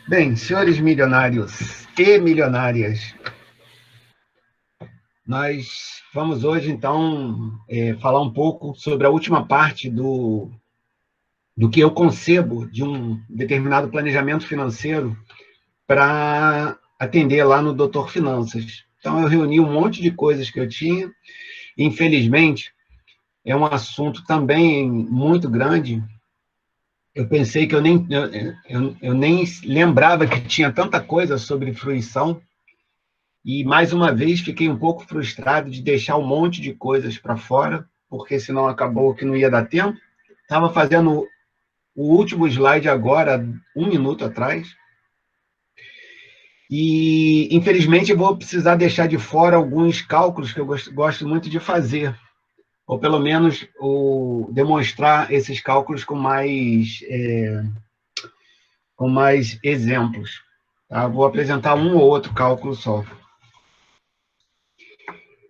Bem, senhores milionários e milionárias, nós vamos hoje, então, falar um pouco sobre a última parte do que eu concebo de um determinado planejamento financeiro para atender lá no Doutor Finanças. Então, eu reuni um monte de coisas que eu tinha. Infelizmente, é um assunto também muito grande. Eu pensei que eu nem lembrava que tinha tanta coisa sobre fruição, e mais uma vez fiquei um pouco frustrado de deixar um monte de coisas para fora, porque senão acabou que não ia dar tempo. Estava fazendo o último slide agora, 1 minuto atrás, e infelizmente eu vou precisar deixar de fora alguns cálculos que eu gosto muito de fazer, ou pelo menos demonstrar esses cálculos com mais exemplos. Tá? Vou apresentar um ou outro cálculo só.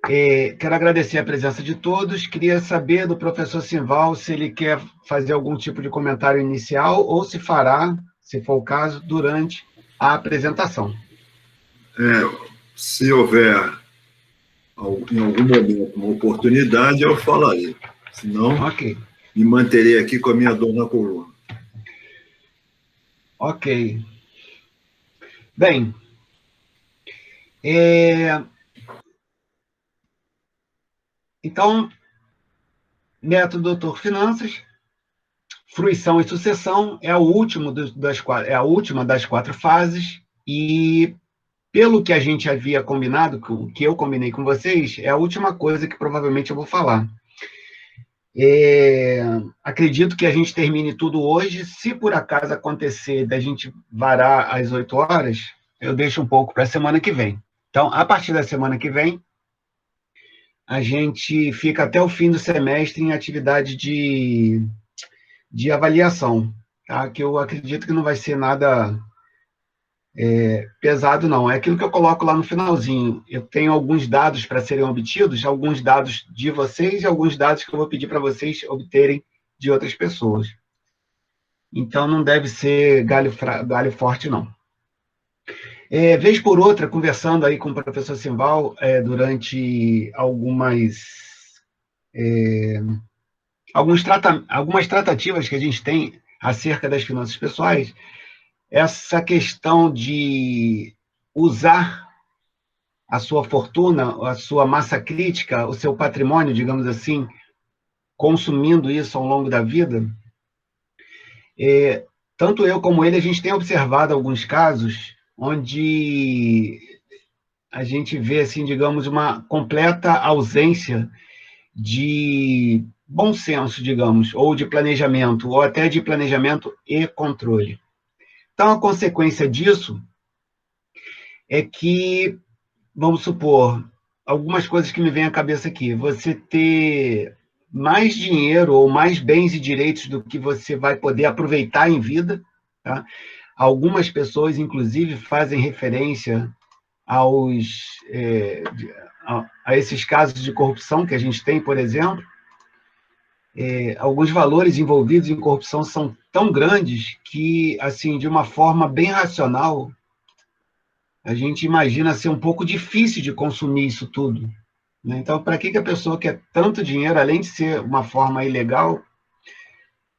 Quero agradecer a presença de todos. Queria saber do professor Simval se ele quer fazer algum tipo de comentário inicial ou se fará, se for o caso, durante a apresentação. Se houver, em algum momento, uma oportunidade, eu falarei. Senão, me manterei aqui com a minha dor na coluna. Ok. Bem, então, método Doutor Finanças, fruição e sucessão é a última das 4 fases, e pelo que a gente havia combinado, que eu combinei com vocês, é a última coisa que provavelmente eu vou falar. Acredito que a gente termine tudo hoje. Se por acaso acontecer da gente varar às 8 horas, eu deixo um pouco para a semana que vem. Então, a partir da semana que vem, a gente fica até o fim do semestre em atividade de avaliação, tá? Que eu acredito que não vai ser nada pesado, não. É aquilo que eu coloco lá no finalzinho. Eu tenho alguns dados para serem obtidos, alguns dados de vocês e alguns dados que eu vou pedir para vocês obterem de outras pessoas. Então, não deve ser galho forte, não. Vez por outra, conversando aí com o professor Simval, durante algumas tratativas que a gente tem acerca das finanças pessoais, essa questão de usar a sua fortuna, a sua massa crítica, o seu patrimônio, digamos assim, consumindo isso ao longo da vida, tanto eu como ele, a gente tem observado alguns casos onde a gente vê, assim, digamos, uma completa ausência de bom senso, digamos, ou de planejamento, ou até de planejamento e controle. Então, a consequência disso é que, vamos supor, algumas coisas que me vêm à cabeça aqui, você ter mais dinheiro ou mais bens e direitos do que você vai poder aproveitar em vida, tá? Algumas pessoas, inclusive, fazem referência a esses casos de corrupção que a gente tem, por exemplo. Alguns valores envolvidos em corrupção são tão grandes que, assim, de uma forma bem racional, a gente imagina ser um pouco difícil de consumir isso tudo, né? Então, para que a pessoa quer tanto dinheiro, além de ser uma forma ilegal,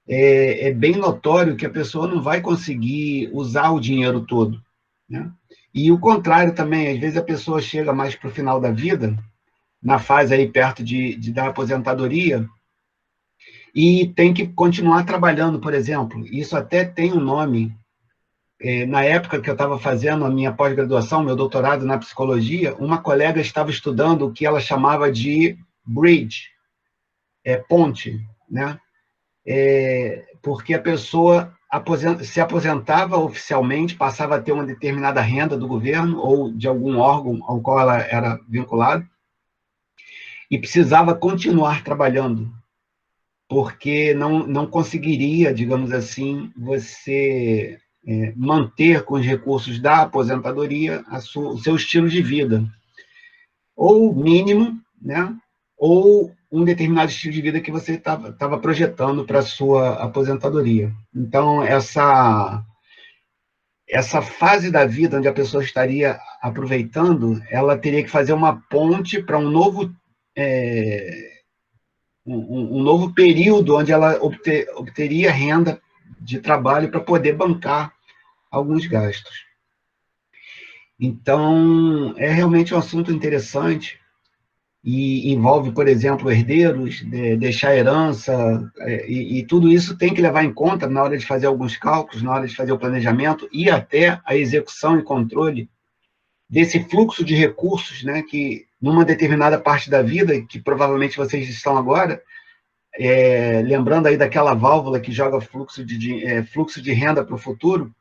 é bem notório que a pessoa não vai conseguir usar o dinheiro todo, né? E o contrário também, às vezes a pessoa chega mais para o final da vida, na fase aí perto da aposentadoria, e tem que continuar trabalhando, por exemplo. Isso até tem um nome. Na época que eu estava fazendo a minha pós-graduação, meu doutorado na psicologia, uma colega estava estudando o que ela chamava de bridge, ponte, né? porque a pessoa se aposentava oficialmente, passava a ter uma determinada renda do governo ou de algum órgão ao qual ela era vinculada, e precisava continuar trabalhando, porque não conseguiria, digamos assim, você manter com os recursos da aposentadoria o seu estilo de vida, ou mínimo, né? Ou um determinado estilo de vida que você estava projetando para a sua aposentadoria. Então, essa fase da vida onde a pessoa estaria aproveitando, ela teria que fazer uma ponte para um novo um novo período onde ela obteria renda de trabalho para poder bancar alguns gastos. Então, é realmente um assunto interessante e envolve, por exemplo, herdeiros, deixar herança, e tudo isso tem que levar em conta na hora de fazer alguns cálculos, na hora de fazer o planejamento e até a execução e controle desse fluxo de recursos, né, que numa determinada parte da vida, que provavelmente vocês estão agora, lembrando aí daquela válvula que joga fluxo de renda para o futuro,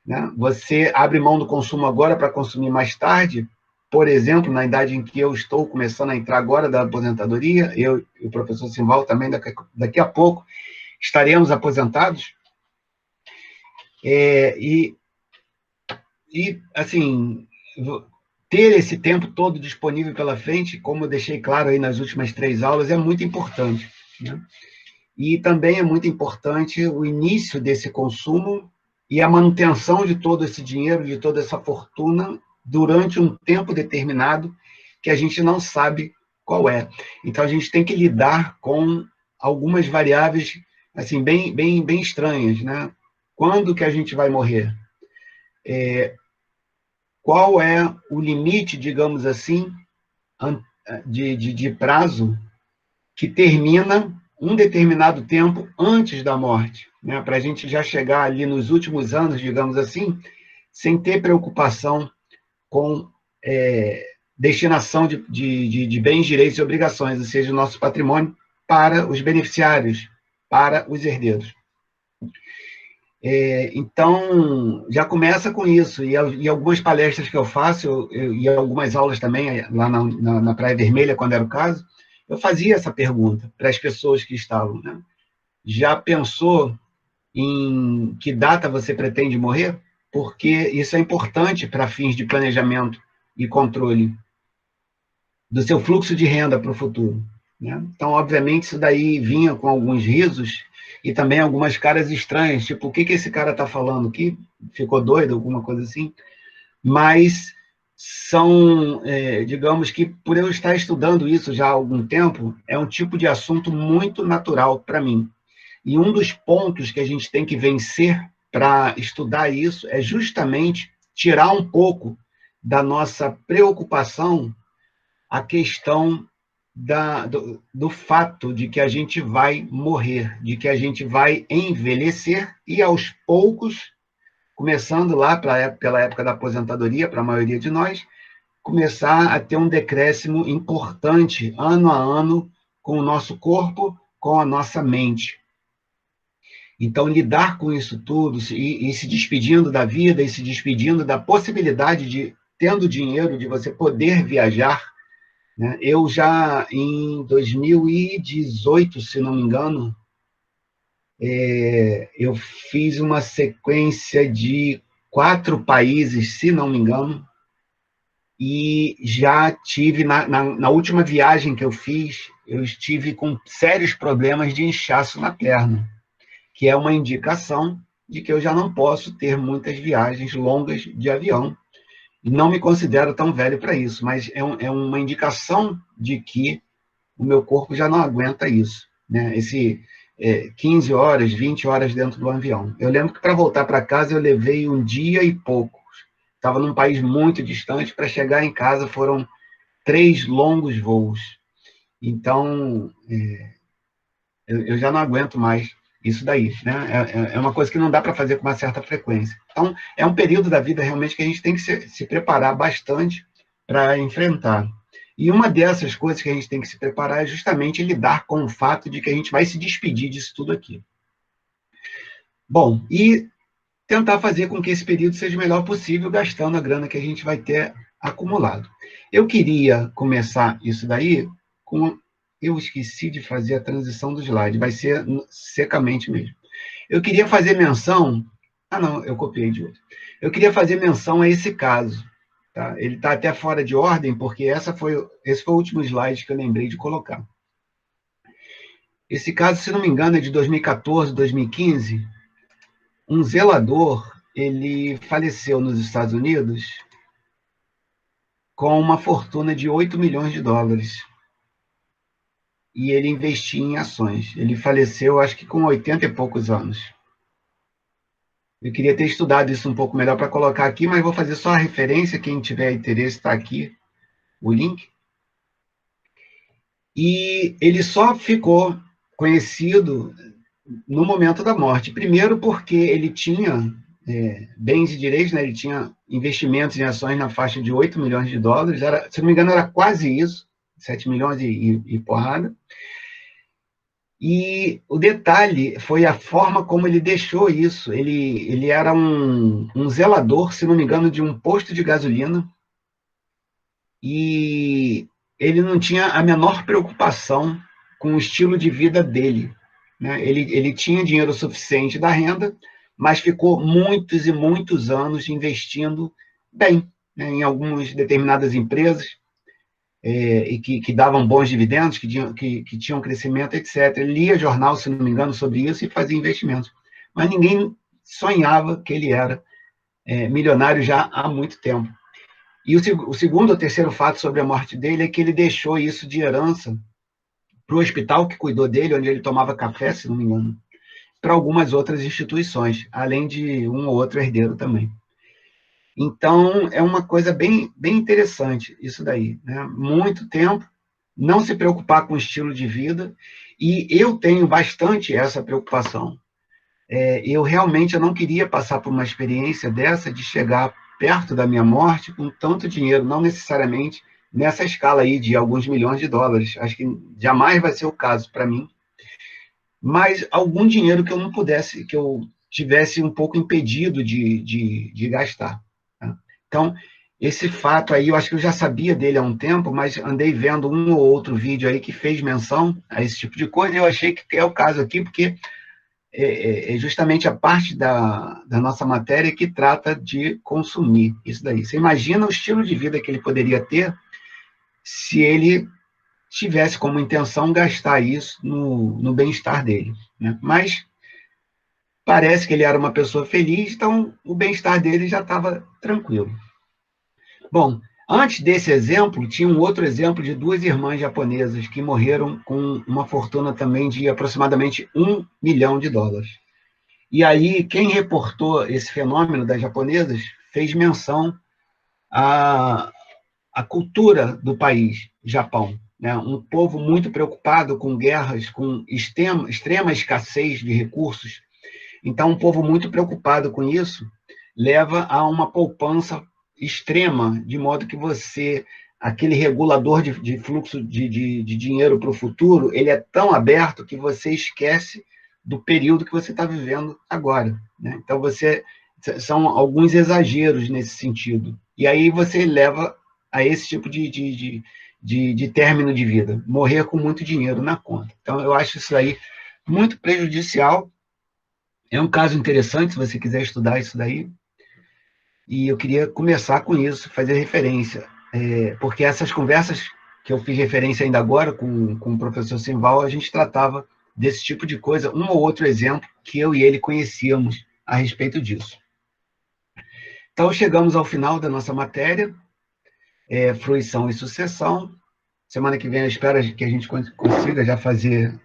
né? Você abre mão do consumo agora para consumir mais tarde. Por exemplo, na idade em que eu estou começando a entrar agora da aposentadoria, eu e o professor Simval também, daqui a pouco, estaremos aposentados. E assim, ter esse tempo todo disponível pela frente, como eu deixei claro aí nas últimas 3 aulas, é muito importante, né? E também é muito importante o início desse consumo e a manutenção de todo esse dinheiro, de toda essa fortuna, durante um tempo determinado que a gente não sabe qual é. Então, a gente tem que lidar com algumas variáveis assim, bem estranhas, né? Quando que a gente vai morrer? Qual é o limite, digamos assim, de prazo que termina um determinado tempo antes da morte, né? Para a gente já chegar ali nos últimos anos, digamos assim, sem ter preocupação com destinação de bens, direitos e obrigações, ou seja, o nosso patrimônio para os beneficiários, para os herdeiros. Então, já começa com isso, e algumas palestras que eu faço, e algumas aulas também, lá na Praia Vermelha, quando era o caso, eu fazia essa pergunta para as pessoas que estavam, né? Já pensou em que data você pretende morrer? Porque isso é importante para fins de planejamento e controle do seu fluxo de renda para o futuro, né? Então, obviamente, isso daí vinha com alguns risos e também algumas caras estranhas, tipo, o que esse cara está falando? Que ficou doido, alguma coisa assim? Mas são, digamos que, por eu estar estudando isso já há algum tempo, é um tipo de assunto muito natural para mim. E um dos pontos que a gente tem que vencer para estudar isso é justamente tirar um pouco da nossa preocupação a questão do fato de que a gente vai morrer, de que a gente vai envelhecer e, aos poucos, começando lá pela época da aposentadoria, para a maioria de nós, começar a ter um decréscimo importante, ano a ano, com o nosso corpo, com a nossa mente. Então, lidar com isso tudo, e se despedindo da vida, e se despedindo da possibilidade de, tendo dinheiro, de você poder viajar, né? Eu já, em 2018, se não me engano, eu fiz uma sequência de 4 países, se não me engano, e já tive, na última viagem que eu fiz, eu estive com sérios problemas de inchaço na perna, que é uma indicação de que eu já não posso ter muitas viagens longas de avião. E não me considero tão velho para isso, mas é uma indicação de que o meu corpo já não aguenta isso, né? 15 horas, 20 horas dentro do avião. Eu lembro que para voltar para casa eu levei 1 dia e pouco. Estava num país muito distante, para chegar em casa foram 3 longos voos. Então, eu já não aguento mais isso daí, né? É uma coisa que não dá para fazer com uma certa frequência. Então, é um período da vida realmente que a gente tem que se preparar bastante para enfrentar. E uma dessas coisas que a gente tem que se preparar é justamente lidar com o fato de que a gente vai se despedir disso tudo aqui. Bom, e tentar fazer com que esse período seja o melhor possível, gastando a grana que a gente vai ter acumulado. Eu queria começar isso daí com... Eu esqueci de fazer a transição do slide, vai ser secamente mesmo. Eu queria fazer menção... Ah, não, eu copiei de outro. Eu queria fazer menção a esse caso. Tá? Ele está até fora de ordem, porque esse foi o último slide que eu lembrei de colocar. Esse caso, se não me engano, é de 2014, 2015. Um zelador, ele faleceu nos Estados Unidos com uma fortuna de 8 milhões de dólares. E ele investia em ações. Ele faleceu, acho que com 80 e poucos anos. Eu queria ter estudado isso um pouco melhor para colocar aqui, mas vou fazer só a referência. Quem tiver interesse, está aqui o link. E ele só ficou conhecido no momento da morte. Primeiro porque ele tinha bens e direitos, né? Ele tinha investimentos em ações na faixa de 8 milhões de dólares, se não me engano era quase isso, 7 milhões e porrada. E o detalhe foi a forma como ele deixou isso. Ele era um zelador, se não me engano, de um posto de gasolina, e ele não tinha a menor preocupação com o estilo de vida dele. Né? Ele tinha dinheiro suficiente da renda, mas ficou muitos e muitos anos investindo bem, né, em algumas determinadas empresas, e que davam bons dividendos, que tinham crescimento, etc. Ele lia jornal, se não me engano, sobre isso e fazia investimentos. Mas ninguém sonhava que ele era milionário já há muito tempo. E o segundo ou terceiro fato sobre a morte dele é que ele deixou isso de herança para o hospital que cuidou dele, onde ele tomava café, se não me engano, para algumas outras instituições, além de um ou outro herdeiro também. Então, é uma coisa bem, bem interessante isso daí. Né? Muito tempo, não se preocupar com o estilo de vida, e eu tenho bastante essa preocupação. Eu realmente não queria passar por uma experiência dessa, de chegar perto da minha morte com tanto dinheiro, não necessariamente nessa escala aí de alguns milhões de dólares. Acho que jamais vai ser o caso para mim. Mas algum dinheiro que eu não pudesse, que eu tivesse um pouco impedido de gastar. Tá? Então, esse fato aí, eu acho que eu já sabia dele há um tempo, mas andei vendo um ou outro vídeo aí que fez menção a esse tipo de coisa, e eu achei que é o caso aqui, porque é justamente a parte da nossa matéria que trata de consumir isso daí. Você imagina o estilo de vida que ele poderia ter se ele tivesse como intenção gastar isso no bem-estar dele. Né? Mas parece que ele era uma pessoa feliz, então o bem-estar dele já estava tranquilo. Bom, antes desse exemplo, tinha um outro exemplo de duas irmãs japonesas que morreram com uma fortuna também de aproximadamente 1 milhão de dólares. E aí, quem reportou esse fenômeno das japonesas fez menção à cultura do país, Japão. Né? Um povo muito preocupado com guerras, com extrema escassez de recursos. Então, um povo muito preocupado com isso leva a uma poupança extrema, de modo que aquele regulador de fluxo de dinheiro para o futuro, ele é tão aberto que você esquece do período que você está vivendo agora. Né? Então, são alguns exageros nesse sentido. E aí você leva a esse tipo de término de vida, morrer com muito dinheiro na conta. Então, eu acho isso aí muito prejudicial. É um caso interessante, se você quiser estudar isso daí. E eu queria começar com isso, fazer referência. Porque essas conversas que eu fiz referência ainda agora com o professor Simval, a gente tratava desse tipo de coisa, um ou outro exemplo que eu e ele conhecíamos a respeito disso. Então, chegamos ao final da nossa matéria, fruição e sucessão. Semana que vem eu espero que a gente consiga já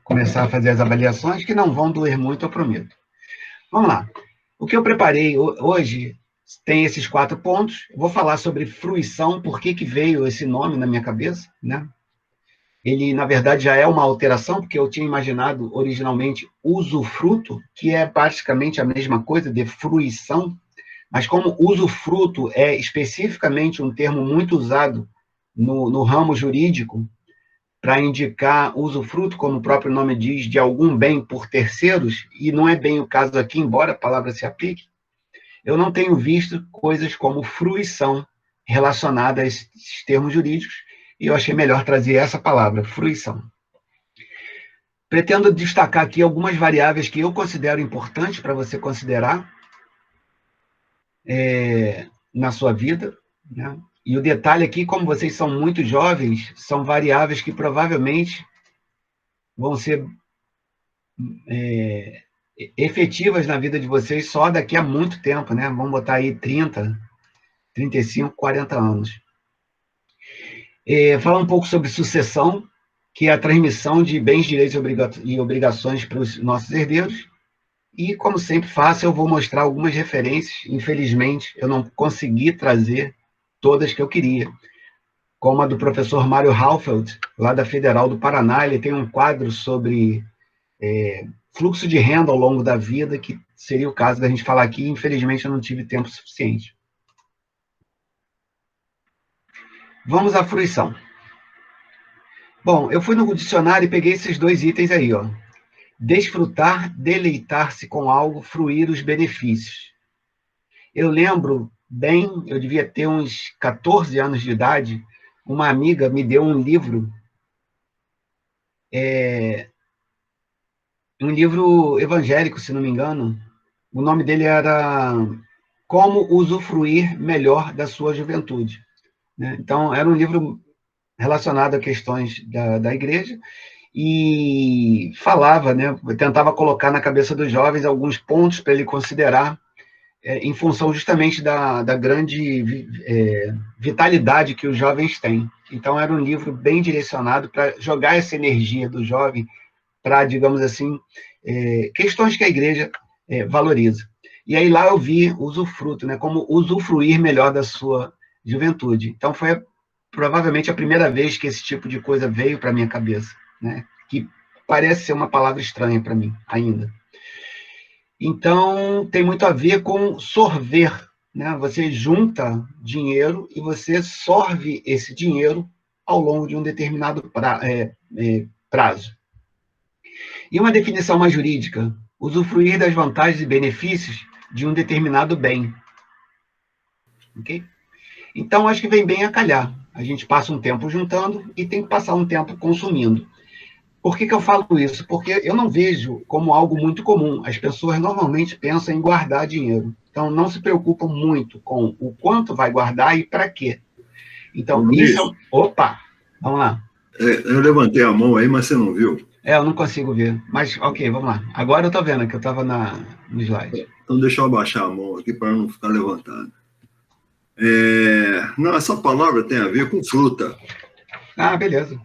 começar a fazer as avaliações, que não vão doer muito, eu prometo. Vamos lá. O que eu preparei hoje tem esses 4 pontos. Eu vou falar sobre fruição, por que veio esse nome na minha cabeça, né? Ele, na verdade, já é uma alteração, porque eu tinha imaginado originalmente usufruto, que é basicamente a mesma coisa de fruição, mas como usufruto é especificamente um termo muito usado no ramo jurídico para indicar usufruto, como o próprio nome diz, de algum bem por terceiros, e não é bem o caso aqui, embora a palavra se aplique, eu não tenho visto coisas como fruição relacionadas a esses termos jurídicos, e eu achei melhor trazer essa palavra, fruição. Pretendo destacar aqui algumas variáveis que eu considero importantes para você considerar na sua vida, né? E o detalhe aqui, como vocês são muito jovens, são variáveis que provavelmente vão ser efetivas na vida de vocês só daqui a muito tempo, né? Vamos botar aí 30, 35, 40 anos. Falar um pouco sobre sucessão, que é a transmissão de bens, direitos e obrigações para os nossos herdeiros. E, como sempre faço, eu vou mostrar algumas referências. Infelizmente, eu não consegui trazer todas que eu queria. Como a do professor Mário Halfeld, lá da Federal do Paraná, ele tem um quadro sobre fluxo de renda ao longo da vida, que seria o caso da gente falar aqui. Infelizmente, eu não tive tempo suficiente. Vamos à fruição. Bom, eu fui no dicionário e peguei esses dois itens aí, ó. Desfrutar, deleitar-se com algo, fruir os benefícios. Eu lembro bem, eu devia ter uns 14 anos de idade, uma amiga me deu um livro, um livro evangélico, se não me engano. O nome dele era Como Usufruir Melhor da Sua Juventude. Né? Então, era um livro relacionado a questões da igreja, e falava, né, tentava colocar na cabeça dos jovens alguns pontos para ele considerar, em função justamente da grande vitalidade que os jovens têm. Então, era um livro bem direcionado para jogar essa energia do jovem para, digamos assim, questões que a igreja valoriza. E aí lá eu vi usufruto, né, como usufruir melhor da sua juventude. Então, foi provavelmente a primeira vez que esse tipo de coisa veio para a minha cabeça, né? Que parece ser uma palavra estranha para mim ainda. Então, tem muito a ver com sorver, né? Você junta dinheiro e você sorve esse dinheiro ao longo de um determinado prazo. E uma definição mais jurídica: usufruir das vantagens e benefícios de um determinado bem. Ok? Então, acho que vem bem a calhar. A gente passa um tempo juntando e tem que passar um tempo consumindo. Por que eu falo isso? Porque eu não vejo como algo muito comum. As pessoas normalmente pensam em guardar dinheiro. Então, não se preocupam muito com o quanto vai guardar e para quê. Então, Luiz, isso... Opa! Vamos lá. Eu levantei a mão aí, mas você não viu. Eu não consigo ver. Mas, ok, vamos lá. Agora eu estou vendo que eu estava no slide. Então, deixa eu abaixar a mão aqui para não ficar levantado. Não, essa palavra tem a ver com fruta. Ah, beleza.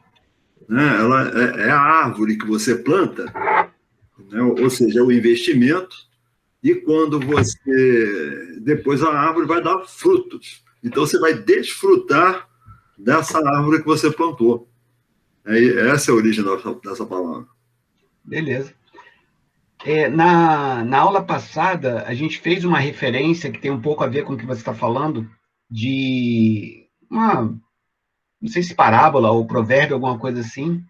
Né? Ela é a árvore que você planta, né? Ou seja, é o investimento, e quando você... Depois a árvore vai dar frutos. Então, você vai desfrutar dessa árvore que você plantou. Essa é a origem dessa palavra. Beleza. Na aula passada, a gente fez uma referência que tem um pouco a ver com o que você está falando, de uma, não sei se parábola ou provérbio, alguma coisa assim,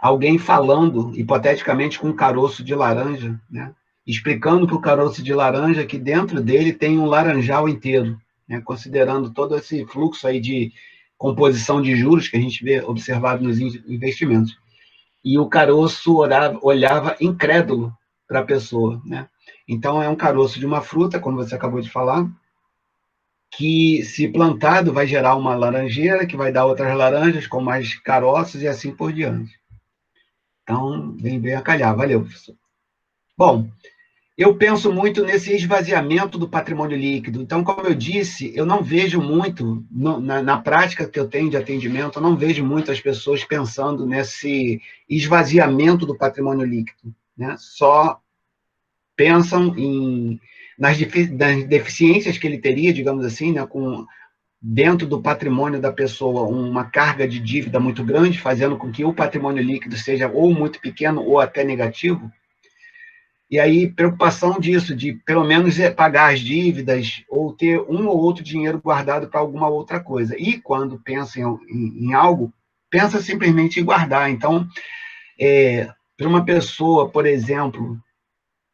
alguém falando, hipoteticamente, com um caroço de laranja, né? Explicando para o caroço de laranja que dentro dele tem um laranjal inteiro, né? Considerando todo esse fluxo aí de composição de juros que a gente vê observado nos investimentos. E o caroço olhava incrédulo para a pessoa, né? Então, é um caroço de uma fruta, como você acabou de falar, que, se plantado, vai gerar uma laranjeira, que vai dar outras laranjas com mais caroços e assim por diante. Então, vem bem a calhar. Valeu, professor. Bom, eu penso muito nesse esvaziamento do patrimônio líquido. Então, como eu disse, eu não vejo muito, na prática que eu tenho de atendimento, eu não vejo muito as pessoas pensando nesse esvaziamento do patrimônio líquido, né? Só pensam nas deficiências que ele teria, digamos assim, né, com, dentro do patrimônio da pessoa, uma carga de dívida muito grande, fazendo com que o patrimônio líquido seja ou muito pequeno ou até negativo. E aí, preocupação disso, de pelo menos pagar as dívidas ou ter um ou outro dinheiro guardado para alguma outra coisa. E quando pensa em algo, pensa simplesmente em guardar. Então, para uma pessoa, por exemplo,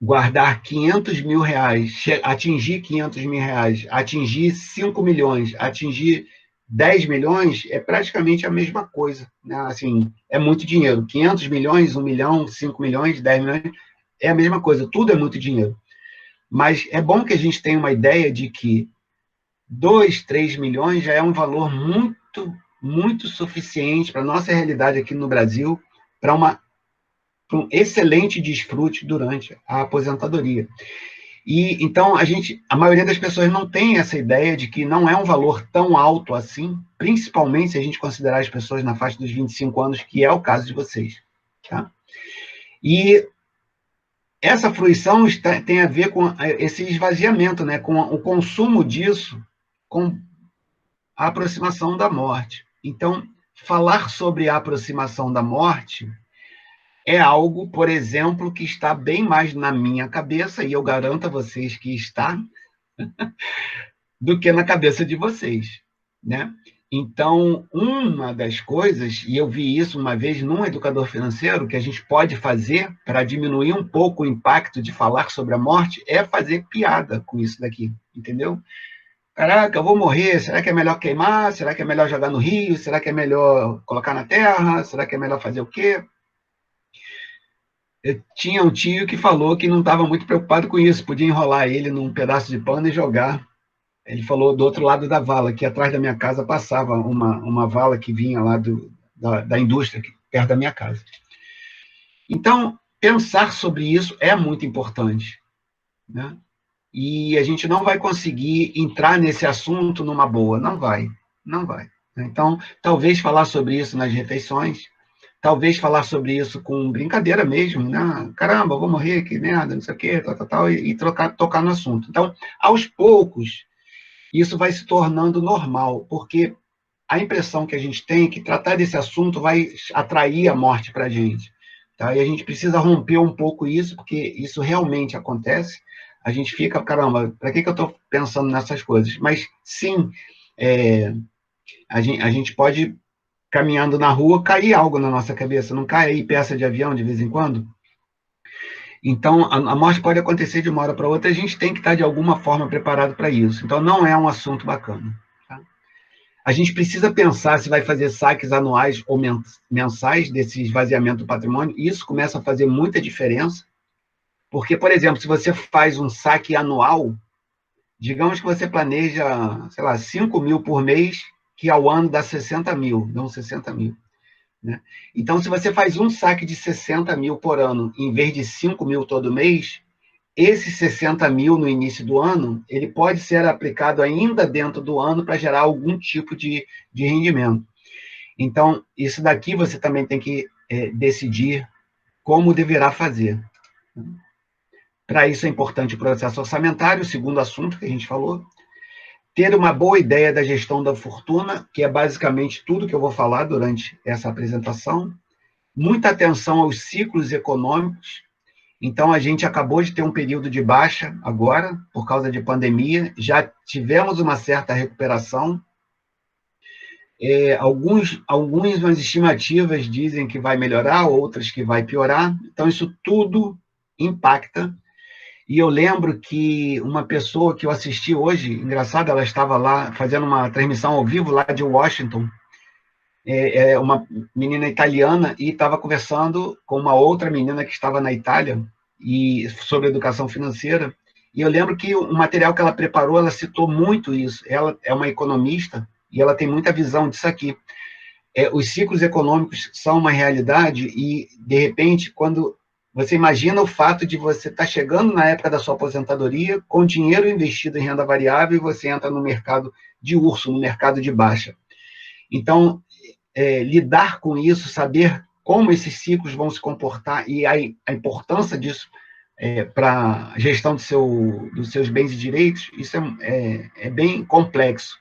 guardar 500 mil reais, atingir 500 mil reais, atingir 5 milhões, atingir 10 milhões, é praticamente a mesma coisa. Né? Assim, é muito dinheiro. 500 milhões, 1 milhão, 5 milhões, 10 milhões, é a mesma coisa. Tudo é muito dinheiro. Mas é bom que a gente tenha uma ideia de que 2, 3 milhões já é um valor muito, muito suficiente para a nossa realidade aqui no Brasil, para um excelente desfrute durante a aposentadoria. E então a maioria das pessoas não tem essa ideia de que não é um valor tão alto assim, principalmente se a gente considerar as pessoas na faixa dos 25 anos, que é o caso de vocês. Tá? E essa fruição tem a ver com esse esvaziamento, né? Com o consumo disso, com a aproximação da morte. Então, falar sobre a aproximação da morte é algo, por exemplo, que está bem mais na minha cabeça, e eu garanto a vocês que está, do que na cabeça de vocês, né? Então, uma das coisas, e eu vi isso uma vez num educador financeiro, que a gente pode fazer para diminuir um pouco o impacto de falar sobre a morte, é fazer piada com isso daqui, entendeu? Caraca, eu vou morrer, será que é melhor queimar? Será que é melhor jogar no rio? Será que é melhor colocar na terra? Será que é melhor fazer o quê? Eu tinha um tio que falou que não estava muito preocupado com isso, podia enrolar ele num pedaço de pano e jogar. Ele falou do outro lado da vala, que atrás da minha casa passava uma vala que vinha lá da indústria, perto da minha casa. Então, pensar sobre isso é muito importante, né? E a gente não vai conseguir entrar nesse assunto numa boa, não vai, não vai. Então, talvez falar sobre isso nas refeições, talvez falar sobre isso com brincadeira mesmo, né? Caramba, vou morrer, que merda, não sei o quê, tal, e tocar no assunto. Então, aos poucos, isso vai se tornando normal, porque a impressão que a gente tem é que tratar desse assunto vai atrair a morte para a gente. Tá? E a gente precisa romper um pouco isso, porque isso realmente acontece. A gente fica, caramba, para que eu estou pensando nessas coisas? Mas, sim, a gente pode, caminhando na rua, cair algo na nossa cabeça. Não cai aí peça de avião de vez em quando? Então, a morte pode acontecer de uma hora para outra, e a gente tem que estar, de alguma forma, preparado para isso. Então, não é um assunto bacana. Tá? A gente precisa pensar se vai fazer saques anuais ou mensais desse esvaziamento do patrimônio. Isso começa a fazer muita diferença, porque, por exemplo, se você faz um saque anual, digamos que você planeja, sei lá, 5 mil por mês, que ao ano dá 60 mil, dão 60 mil. Né? Então, se você faz um saque de 60 mil por ano, em vez de 5 mil todo mês, esses 60 mil no início do ano, ele pode ser aplicado ainda dentro do ano para gerar algum tipo de rendimento. Então, isso daqui você também tem que decidir como deverá fazer. Para isso é importante o processo orçamentário, o segundo assunto que a gente falou. Ter uma boa ideia da gestão da fortuna, que é basicamente tudo que eu vou falar durante essa apresentação. Muita atenção aos ciclos econômicos. Então, a gente acabou de ter um período de baixa agora, por causa de pandemia. Já tivemos uma certa recuperação. Algumas estimativas dizem que vai melhorar, outras que vai piorar. Então, isso tudo impacta. E eu lembro que uma pessoa que eu assisti hoje, engraçado, ela estava lá fazendo uma transmissão ao vivo lá de Washington, uma menina italiana, e estava conversando com uma outra menina que estava na Itália e sobre educação financeira. E eu lembro que o material que ela preparou, ela citou muito isso. Ela é uma economista e ela tem muita visão disso aqui. Os ciclos econômicos são uma realidade e, de repente, quando você imagina o fato de você estar chegando na época da sua aposentadoria com dinheiro investido em renda variável e você entra no mercado de urso, no mercado de baixa. Então, lidar com isso, saber como esses ciclos vão se comportar e a importância disso para a gestão dos seus bens e direitos, isso é bem complexo.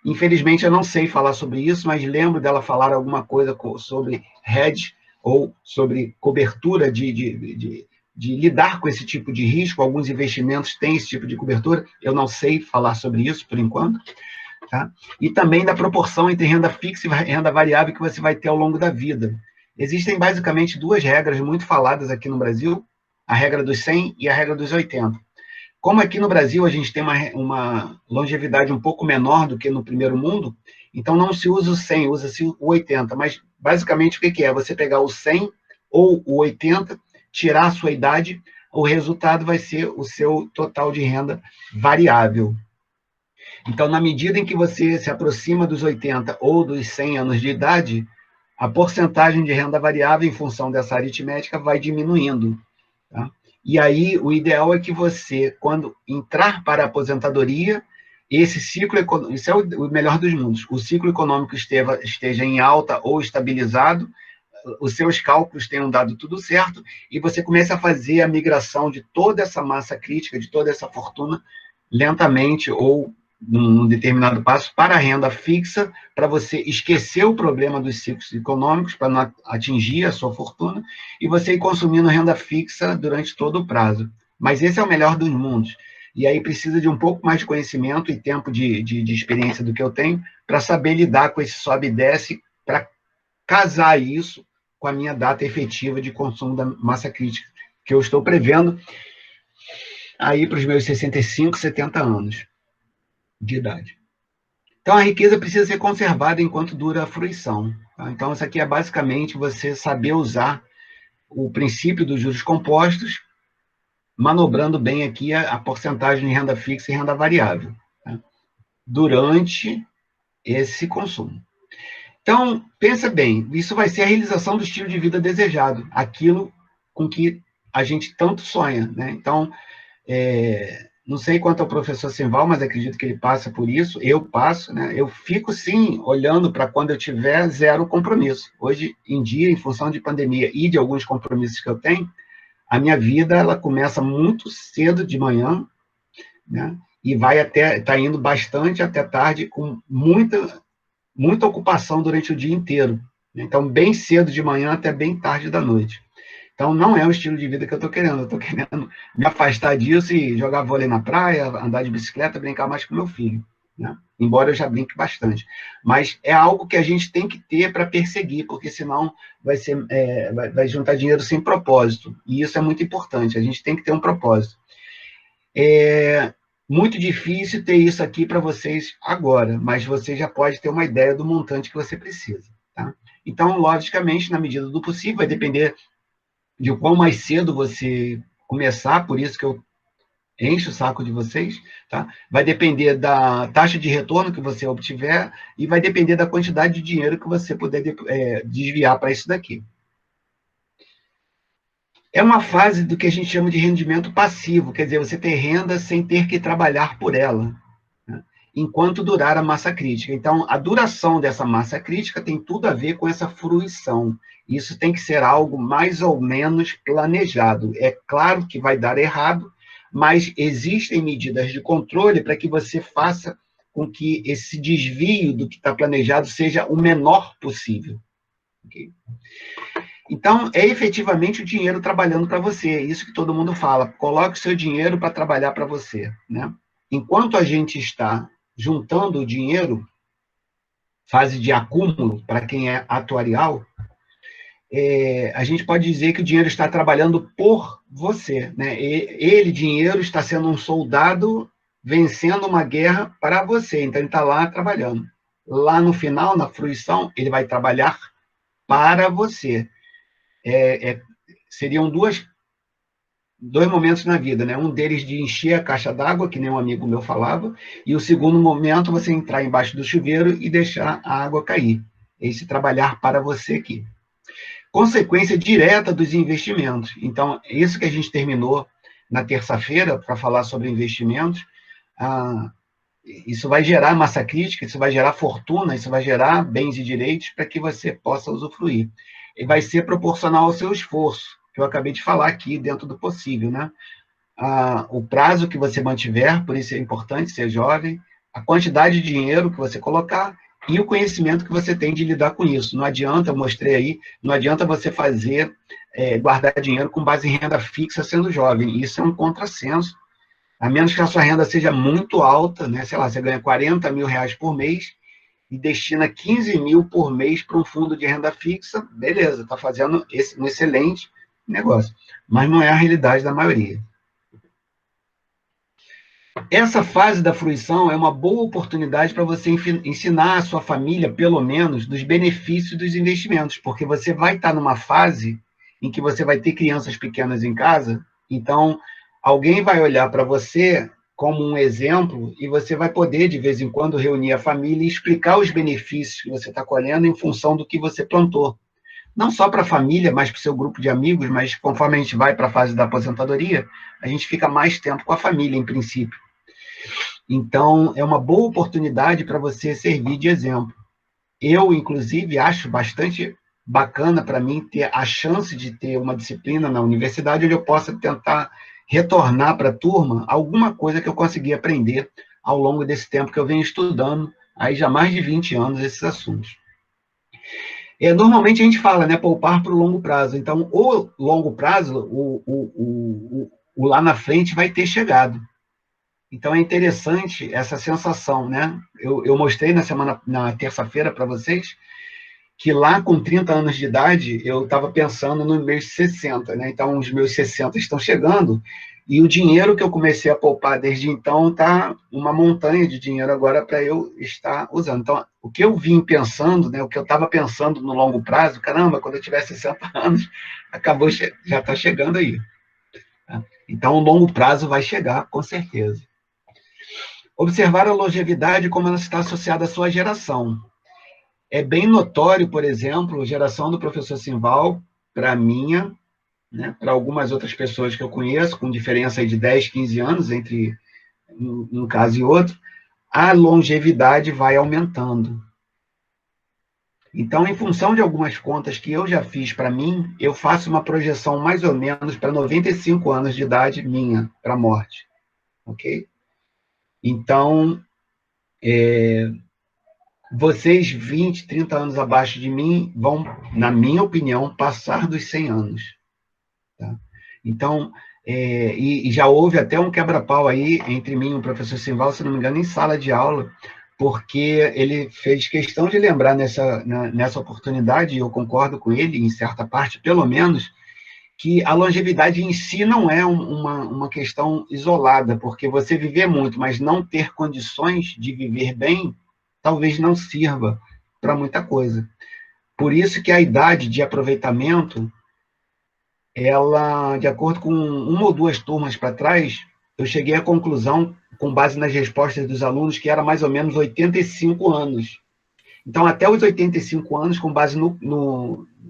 Infelizmente, eu não sei falar sobre isso, mas lembro dela falar alguma coisa sobre hedge, ou sobre cobertura de lidar com esse tipo de risco. Alguns investimentos têm esse tipo de cobertura, eu não sei falar sobre isso por enquanto, tá? E também da proporção entre renda fixa e renda variável que você vai ter ao longo da vida. Existem basicamente duas regras muito faladas aqui no Brasil, a regra dos 100 e a regra dos 80. Como aqui no Brasil a gente tem uma longevidade um pouco menor do que no primeiro mundo, então não se usa o 100, usa-se o 80. Mas basicamente o que é? Você pegar o 100 ou o 80, tirar a sua idade, o resultado vai ser o seu total de renda variável. Então, na medida em que você se aproxima dos 80 ou dos 100 anos de idade, a porcentagem de renda variável, em função dessa aritmética, vai diminuindo. Tá? E aí, o ideal é que você, quando entrar para a aposentadoria, esse ciclo econômico, isso é o melhor dos mundos, o ciclo econômico esteja em alta ou estabilizado, os seus cálculos tenham dado tudo certo, e você comece a fazer a migração de toda essa massa crítica, de toda essa fortuna, lentamente ou num determinado passo, para a renda fixa, para você esquecer o problema dos ciclos econômicos, para não atingir a sua fortuna, e você ir consumindo renda fixa durante todo o prazo. Mas esse é o melhor dos mundos. E aí precisa de um pouco mais de conhecimento e tempo de experiência do que eu tenho, para saber lidar com esse sobe e desce, para casar isso com a minha data efetiva de consumo da massa crítica, que eu estou prevendo aí para os meus 65, 70 anos de idade. Então, a riqueza precisa ser conservada enquanto dura a fruição. Tá? Então, isso aqui é basicamente você saber usar o princípio dos juros compostos, manobrando bem aqui a porcentagem de renda fixa e renda variável, tá? Durante esse consumo. Então, pensa bem, isso vai ser a realização do estilo de vida desejado, aquilo com que a gente tanto sonha, né? Então, não sei quanto ao professor Simval, mas acredito que ele passa por isso, eu passo, né? Eu fico, sim, olhando para quando eu tiver zero compromisso. Hoje em dia, em função de pandemia e de alguns compromissos que eu tenho, a minha vida, ela começa muito cedo de manhã, né? E vai tá indo bastante até tarde, com muita ocupação durante o dia inteiro. Então, bem cedo de manhã até bem tarde da noite. Então, não é o estilo de vida que eu estou querendo. Eu estou querendo me afastar disso e jogar vôlei na praia, andar de bicicleta, brincar mais com meu filho, né? Embora eu já brinque bastante. Mas é algo que a gente tem que ter para perseguir, porque senão vai juntar dinheiro sem propósito. E isso é muito importante. A gente tem que ter um propósito. É muito difícil ter isso aqui para vocês agora, mas você já pode ter uma ideia do montante que você precisa. Tá? Então, logicamente, na medida do possível, vai depender de quão mais cedo você começar, por isso que eu encho o saco de vocês, tá? Vai depender da taxa de retorno que você obtiver e vai depender da quantidade de dinheiro que você puder desviar para isso daqui. É uma fase do que a gente chama de rendimento passivo, quer dizer, você ter renda sem ter que trabalhar por ela, né? Enquanto durar a massa crítica. Então, a duração dessa massa crítica tem tudo a ver com essa fruição. Isso tem que ser algo mais ou menos planejado. É claro que vai dar errado, mas existem medidas de controle para que você faça com que esse desvio do que está planejado seja o menor possível. Okay? Então, é efetivamente o dinheiro trabalhando para você. Isso que todo mundo fala. Coloque o seu dinheiro para trabalhar para você, né? Enquanto a gente está juntando o dinheiro, fase de acúmulo, para quem é atuarial, a gente pode dizer que o dinheiro está trabalhando por você, né? Ele, dinheiro, está sendo um soldado vencendo uma guerra para você. Então, ele está lá trabalhando. Lá no final, na fruição, ele vai trabalhar para você. Seriam dois momentos na vida, né? Um deles de encher a caixa d'água, que nem um amigo meu falava, e o segundo momento, você entrar embaixo do chuveiro e deixar a água cair. Esse trabalhar para você aqui. Consequência direta dos investimentos. Então, isso que a gente terminou na terça-feira, para falar sobre investimentos, isso vai gerar massa crítica, isso vai gerar fortuna, isso vai gerar bens e direitos para que você possa usufruir. E vai ser proporcional ao seu esforço, que eu acabei de falar aqui, dentro do possível, né? O prazo que você mantiver, por isso é importante ser jovem, a quantidade de dinheiro que você colocar e o conhecimento que você tem de lidar com isso. Não adianta, eu mostrei aí, não adianta você fazer guardar dinheiro com base em renda fixa sendo jovem. Isso é um contrassenso, a menos que a sua renda seja muito alta, né? Sei lá, você ganha 40 mil reais por mês e destina 15 mil por mês para um fundo de renda fixa, beleza, está fazendo um excelente negócio, mas não é a realidade da maioria. Essa fase da fruição é uma boa oportunidade para você ensinar a sua família, pelo menos, dos benefícios dos investimentos, porque você vai estar numa fase em que você vai ter crianças pequenas em casa, então alguém vai olhar para você como um exemplo e você vai poder, de vez em quando, reunir a família e explicar os benefícios que você está colhendo em função do que você plantou. Não só para a família, mas para o seu grupo de amigos, mas conforme a gente vai para a fase da aposentadoria, a gente fica mais tempo com a família, em princípio. Então, é uma boa oportunidade para você servir de exemplo. Eu, inclusive, acho bastante bacana para mim ter a chance de ter uma disciplina na universidade onde eu possa tentar retornar para a turma alguma coisa que eu consegui aprender ao longo desse tempo que eu venho estudando, aí já há mais de 20 anos, esses assuntos. Normalmente a gente fala, né, poupar para o longo prazo. Então, o longo prazo, o lá na frente vai ter chegado. Então, é interessante essa sensação, né? Eu mostrei na terça-feira para vocês que lá com 30 anos de idade, eu estava pensando nos meus 60, né? Então, os meus 60 estão chegando e o dinheiro que eu comecei a poupar desde então está uma montanha de dinheiro agora para eu estar usando. Então, o que eu vim pensando, né? O que eu estava pensando no longo prazo, caramba, quando eu tiver 60 anos, já está chegando aí. Tá? Então, o longo prazo vai chegar, com certeza. Observar a longevidade como ela está associada à sua geração. É bem notório, por exemplo, a geração do professor Simval, para a minha, né, para algumas outras pessoas que eu conheço, com diferença de 10, 15 anos entre um caso e outro, a longevidade vai aumentando. Então, em função de algumas contas que eu já fiz para mim, eu faço uma projeção mais ou menos para 95 anos de idade minha, para a morte. Ok? Então, vocês 20, 30 anos abaixo de mim vão, na minha opinião, passar dos 100 anos. Tá? Então, e já houve até um quebra-pau aí entre mim e o professor Simval, se não me engano, em sala de aula, porque ele fez questão de lembrar nessa oportunidade, e eu concordo com ele, em certa parte, pelo menos, que a longevidade em si não é uma questão isolada, porque você viver muito, mas não ter condições de viver bem, talvez não sirva para muita coisa. Por isso que a idade de aproveitamento, ela, de acordo com uma ou duas turmas para trás, eu cheguei à conclusão, com base nas respostas dos alunos, que era mais ou menos 85 anos. Então, até os 85 anos, com base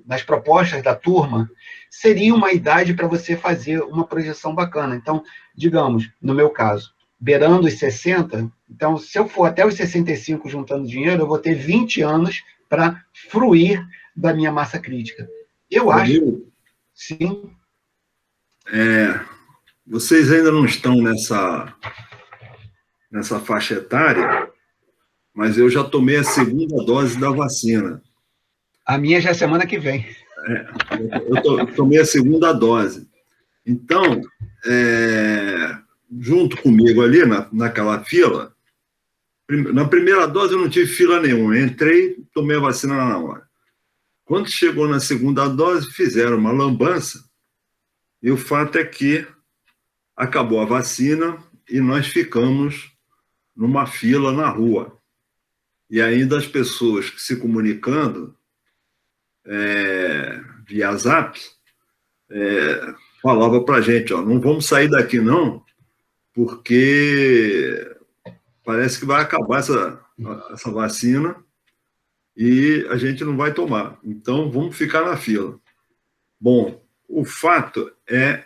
nas propostas da turma, seria uma idade para você fazer uma projeção bacana. Então, digamos, no meu caso, beirando os 60, então, se eu for até os 65 juntando dinheiro, eu vou ter 20 anos para fruir da minha massa crítica. Eu acho, sim. Vocês ainda não estão nessa faixa etária, mas eu já tomei a segunda dose da vacina. A minha já é semana que vem. Eu tomei a segunda dose. Então, junto comigo ali, naquela fila, na primeira dose eu não tive fila nenhuma. Entrei, tomei a vacina na hora. Quando chegou na segunda dose, fizeram uma lambança, e o fato é que acabou a vacina e nós ficamos numa fila na rua. E ainda as pessoas que se comunicando via Zap falava para a gente, não vamos sair daqui não, porque parece que vai acabar essa vacina e a gente não vai tomar. Então, vamos ficar na fila. Bom, o fato é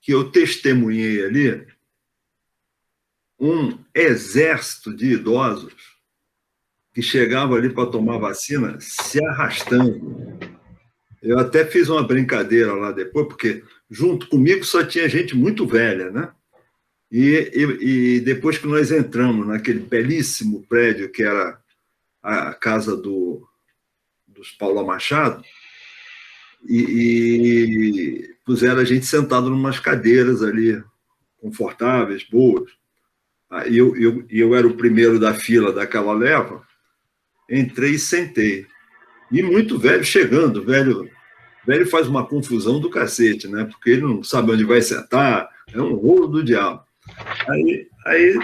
que eu testemunhei ali um exército de idosos que chegavam ali para tomar vacina se arrastando. Eu até fiz uma brincadeira lá depois, porque junto comigo só tinha gente muito velha, né? E depois que nós entramos naquele belíssimo prédio que era a casa dos Paula Machado, e puseram a gente sentado em umas cadeiras ali, confortáveis, boas. E eu era o primeiro da fila daquela leva, entrei e sentei. E muito velho chegando, velho faz uma confusão do cacete, né? Porque ele não sabe onde vai sentar, é um rolo do diabo. Aí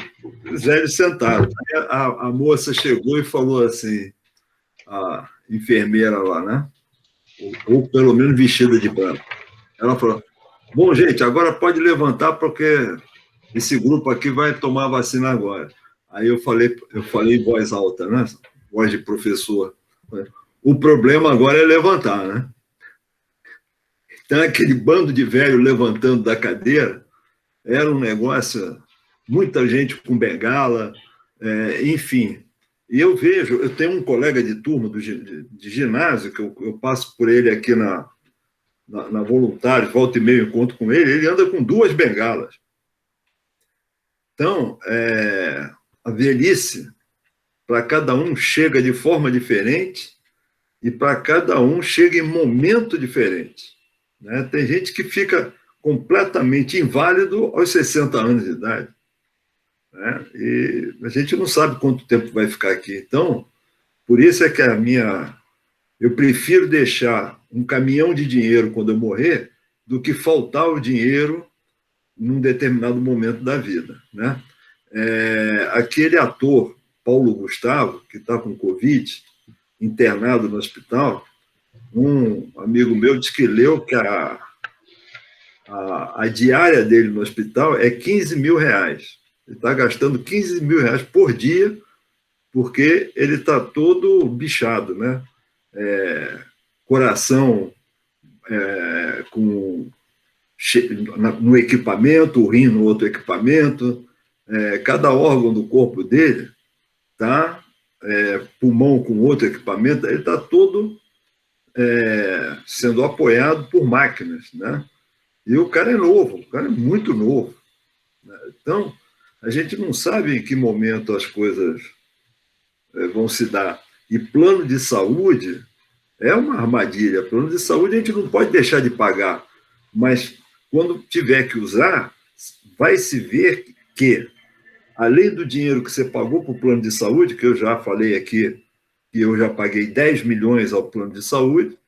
os velhos sentaram. Aí a moça chegou e falou assim, a enfermeira lá, né? Ou pelo menos vestida de branco. Ela falou, bom, gente, agora pode levantar porque esse grupo aqui vai tomar a vacina agora. Aí eu falei em voz alta, né? Voz de professor. O problema agora é levantar, né? Então, aquele bando de velho levantando da cadeira era um negócio, muita gente com bengala, enfim. E eu tenho um colega de turma de ginásio, que eu passo por ele aqui na Voluntários, volta e meio encontro com ele anda com 2 bengalas. Então, a velhice, para cada um, chega de forma diferente e para cada um chega em momento diferente. Né? Tem gente que fica completamente inválido aos 60 anos de idade. Né? E a gente não sabe quanto tempo vai ficar aqui. Então, por isso é que eu prefiro deixar um caminhão de dinheiro quando eu morrer do que faltar o dinheiro num determinado momento da vida. Né? Aquele ator, Paulo Gustavo, que está com Covid, internado no hospital, um amigo meu disse que leu que a diária dele no hospital é 15 mil reais. Ele está gastando 15 mil reais por dia porque ele está todo bichado, né? Coração no equipamento, o rim no outro equipamento, cada órgão do corpo dele tá, pulmão com outro equipamento, ele está todo sendo apoiado por máquinas, né? E o cara é novo, o cara é muito novo. Né? Então, a gente não sabe em que momento as coisas vão se dar. E plano de saúde é uma armadilha. Plano de saúde a gente não pode deixar de pagar, mas quando tiver que usar, vai se ver que, além do dinheiro que você pagou para o plano de saúde, que eu já falei aqui, que eu já paguei 10 milhões ao plano de saúde,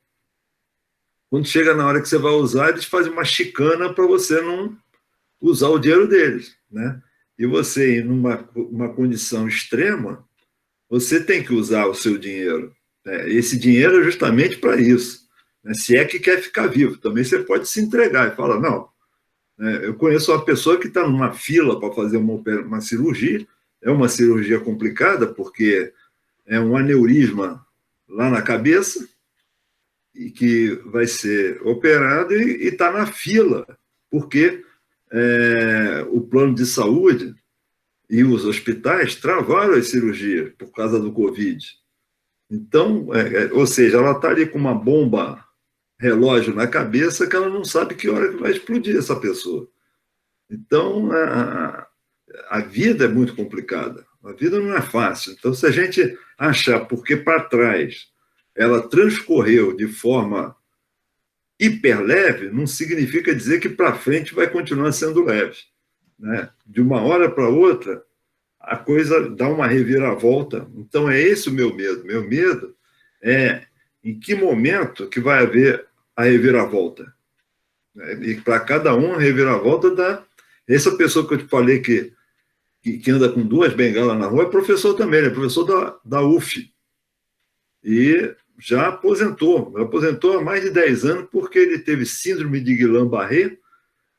quando chega na hora que você vai usar, eles fazem uma chicana para você não usar o dinheiro deles. Né? E você, em uma condição extrema, você tem que usar o seu dinheiro. Esse dinheiro é justamente para isso. Né? Se é que quer ficar vivo, também você pode se entregar e falar, não, eu conheço uma pessoa que está numa fila para fazer uma cirurgia, é uma cirurgia complicada, porque é um aneurisma lá na cabeça, e que vai ser operado e está na fila, porque o plano de saúde e os hospitais travaram as cirurgias por causa do Covid. Então, ou seja, ela está ali com uma bomba relógio na cabeça que ela não sabe que hora que vai explodir essa pessoa. Então, a vida é muito complicada. A vida não é fácil. Então, se a gente achar porque para trás ela transcorreu de forma hiper leve, não significa dizer que para frente vai continuar sendo leve. Né? De uma hora para outra, a coisa dá uma reviravolta. Então, é esse o meu medo. Meu medo é em que momento que vai haver a reviravolta. E para cada um, a reviravolta dá... Essa pessoa que eu te falei que anda com 2 bengalas na rua é professor também, ele é professor da UF. E já aposentou há mais de 10 anos porque ele teve síndrome de Guillain-Barré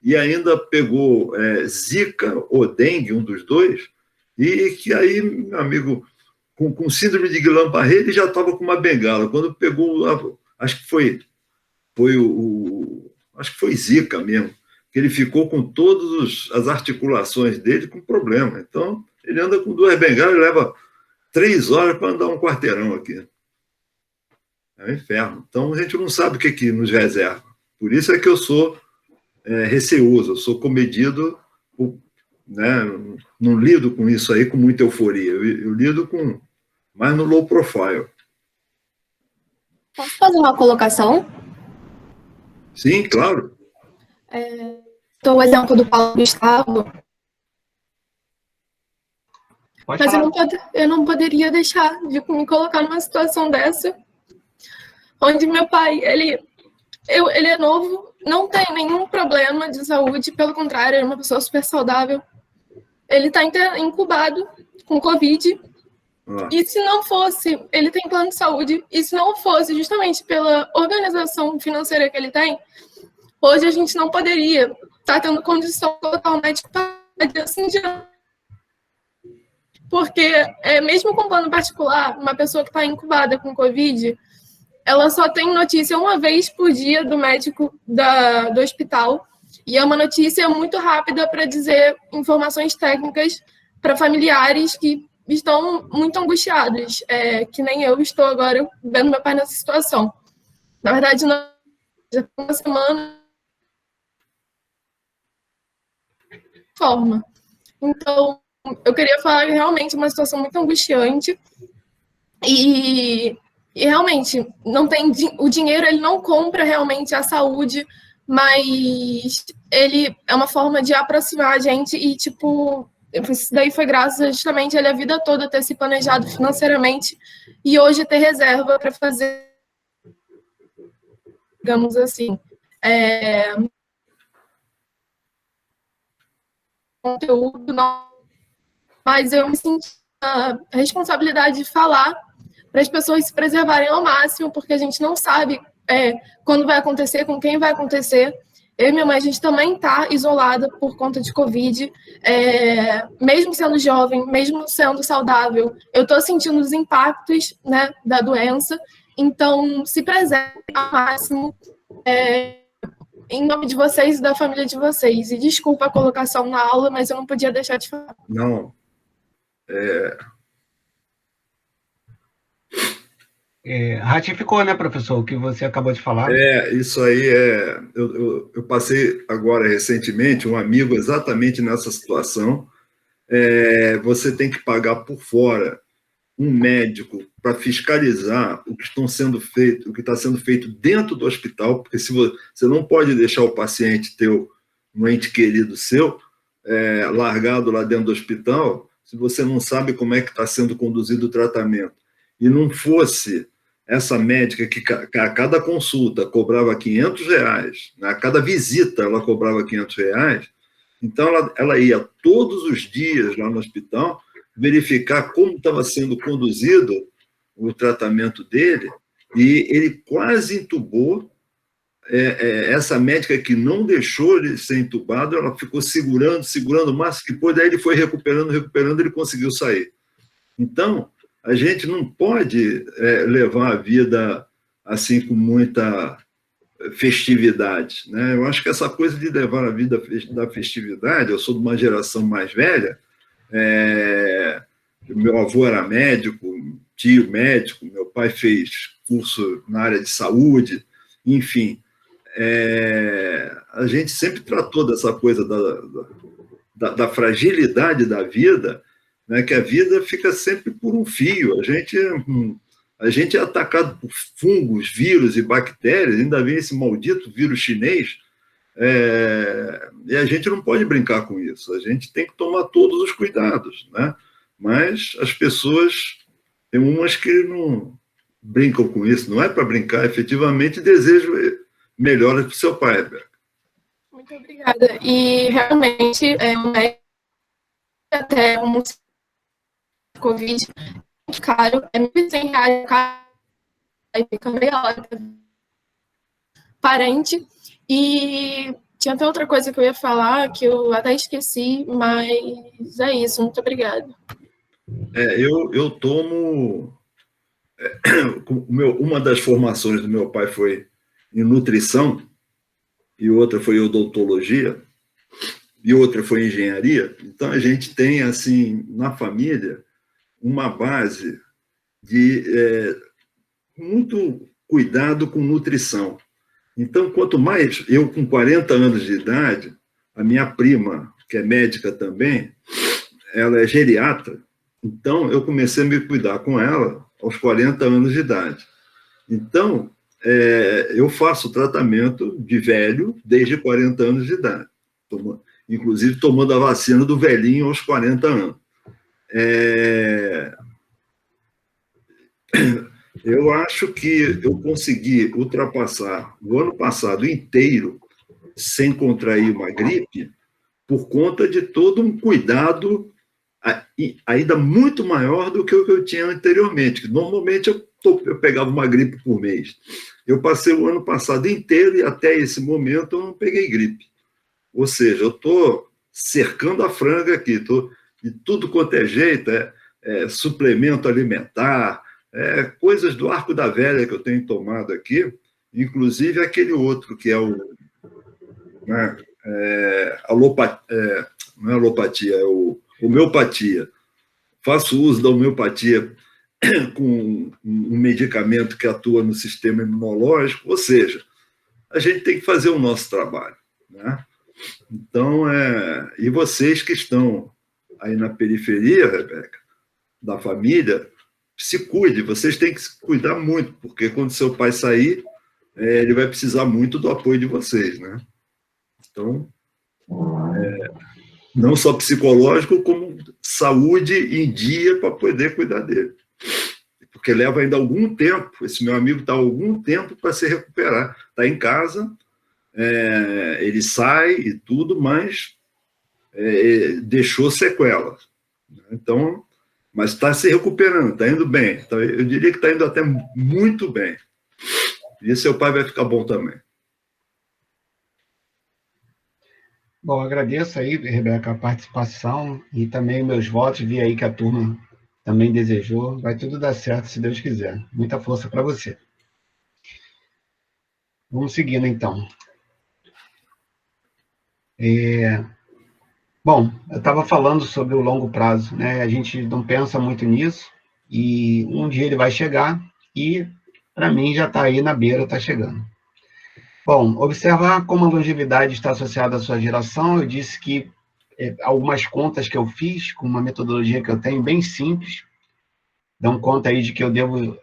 e ainda pegou Zika ou dengue, um dos dois, e que aí, meu amigo, com síndrome de Guillain-Barré, ele já estava com uma bengala. Quando pegou, acho que foi Zika mesmo, que ele ficou com todas as articulações dele com problema. Então, ele anda com 2 bengalas e leva 3 horas para andar um quarteirão aqui. É um inferno. Então, a gente não sabe o que nos reserva. Por isso é que eu sou receoso, eu sou comedido, né? Não lido com isso aí com muita euforia. Eu lido mais no low profile. Posso fazer uma colocação? Sim, claro. Então, o exemplo do Paulo Gustavo, Pode mas falar. eu não poderia deixar de me colocar numa situação dessa, onde meu pai, ele é novo, não tem nenhum problema de saúde, pelo contrário, ele é uma pessoa super saudável. Ele está incubado com Covid. E se não fosse, ele tem plano de saúde, e se não fosse justamente pela organização financeira que ele tem, hoje a gente não poderia estar tendo condição de colocar o médico para assim diante. Porque, mesmo com plano particular, uma pessoa que está incubada com Covid, ela só tem notícia uma vez por dia do médico do hospital, e é uma notícia muito rápida para dizer informações técnicas para familiares que estão muito angustiados, que nem eu estou agora vendo meu pai nessa situação. Na verdade, já tem uma semana forma. Então, eu queria falar que realmente é uma situação muito angustiante e realmente não tem o dinheiro, ele não compra realmente a saúde, mas ele é uma forma de aproximar a gente e tipo, isso daí foi graças justamente a ele a vida toda ter se planejado financeiramente e hoje ter reserva para fazer, digamos assim, conteúdo, mas eu me senti a responsabilidade de falar para as pessoas se preservarem ao máximo, porque a gente não sabe quando vai acontecer, com quem vai acontecer. Eu e minha mãe, a gente também está isolada por conta de Covid, mesmo sendo jovem, mesmo sendo saudável, eu estou sentindo os impactos, né, da doença, então se preservem ao máximo, em nome de vocês e da família de vocês. E desculpa a colocação na aula, mas eu não podia deixar de falar. Não. Ratificou, né, professor, o que você acabou de falar? Isso aí eu passei agora recentemente um amigo exatamente nessa situação. Você tem que pagar por fora um médico para fiscalizar o que está sendo feito dentro do hospital, porque se você não pode deixar o paciente teu, um ente querido seu, largado lá dentro do hospital, se você não sabe como é que está sendo conduzido o tratamento. E não fosse essa médica que a cada consulta cobrava R$500, a cada visita ela cobrava R$500, então ela ia todos os dias lá no hospital verificar como estava sendo conduzido o tratamento dele, e ele quase entubou. Essa médica que não deixou ele ser entubado, ela ficou segurando o máximo que pôde, daí ele foi recuperando, ele conseguiu sair. Então, a gente não pode levar a vida assim com muita festividade, né? Eu acho que essa coisa de levar a vida da festividade, eu sou de uma geração mais velha, meu avô era médico, tio médico, meu pai fez curso na área de saúde, enfim, a gente sempre tratou dessa coisa da fragilidade da vida, né, que a vida fica sempre por um fio. A gente é atacado por fungos, vírus e bactérias, ainda vem esse maldito vírus chinês, e a gente não pode brincar com isso. A gente tem que tomar todos os cuidados, né? Mas as pessoas, tem umas que não brincam com isso, não é para brincar, efetivamente desejo melhoras para o seu pai, Beca. Muito obrigada. E realmente, até um Covid muito caro, R$1.100, aí fica meia hora parente. E tinha até outra coisa que eu ia falar, que eu até esqueci, mas é isso, muito obrigada. Eu tomo... uma das formações do meu pai foi em nutrição, e outra foi odontologia, e outra foi engenharia. Então, a gente tem, assim, na família, uma base de muito cuidado com nutrição. Então, quanto mais eu, com 40 anos de idade, a minha prima, que é médica também, ela é geriatra, então eu comecei a me cuidar com ela aos 40 anos de idade. Então, eu faço tratamento de velho desde 40 anos de idade, inclusive tomando a vacina do velhinho aos 40 anos. Eu acho que eu consegui ultrapassar o ano passado inteiro sem contrair uma gripe por conta de todo um cuidado ainda muito maior do que o que eu tinha anteriormente. Normalmente eu pegava uma gripe por mês. Eu passei o ano passado inteiro e até esse momento eu não peguei gripe. Ou seja, eu estou cercando a franga aqui, estou de tudo quanto é jeito, suplemento alimentar, coisas do arco da velha que eu tenho tomado aqui, inclusive aquele outro que é o alopatia, não é alopatia, é homeopatia. Faço uso da homeopatia com um medicamento que atua no sistema imunológico, ou seja, a gente tem que fazer o nosso trabalho, né? Então, e vocês que estão aí na periferia, Rebeca, da família, se cuide, vocês têm que se cuidar muito, porque quando seu pai sair, ele vai precisar muito do apoio de vocês, né? Então, não só psicológico, como saúde em dia para poder cuidar dele. Porque leva ainda algum tempo, esse meu amigo está há algum tempo para se recuperar. Está em casa, ele sai e tudo, mas deixou sequelas. Então, mas está se recuperando, está indo bem. Então, eu diria que está indo até muito bem. E seu pai vai ficar bom também. Bom, agradeço aí, Rebeca, a participação e também meus votos. Vi aí que a turma também desejou. Vai tudo dar certo, se Deus quiser. Muita força para você. Vamos seguindo, então. Bom, eu estava falando sobre o longo prazo, né? A gente não pensa muito nisso e um dia ele vai chegar e, para mim, já está aí na beira, está chegando. Bom, observar como a longevidade está associada à sua geração. Eu disse que algumas contas que eu fiz, com uma metodologia que eu tenho bem simples, dão conta aí de que eu devo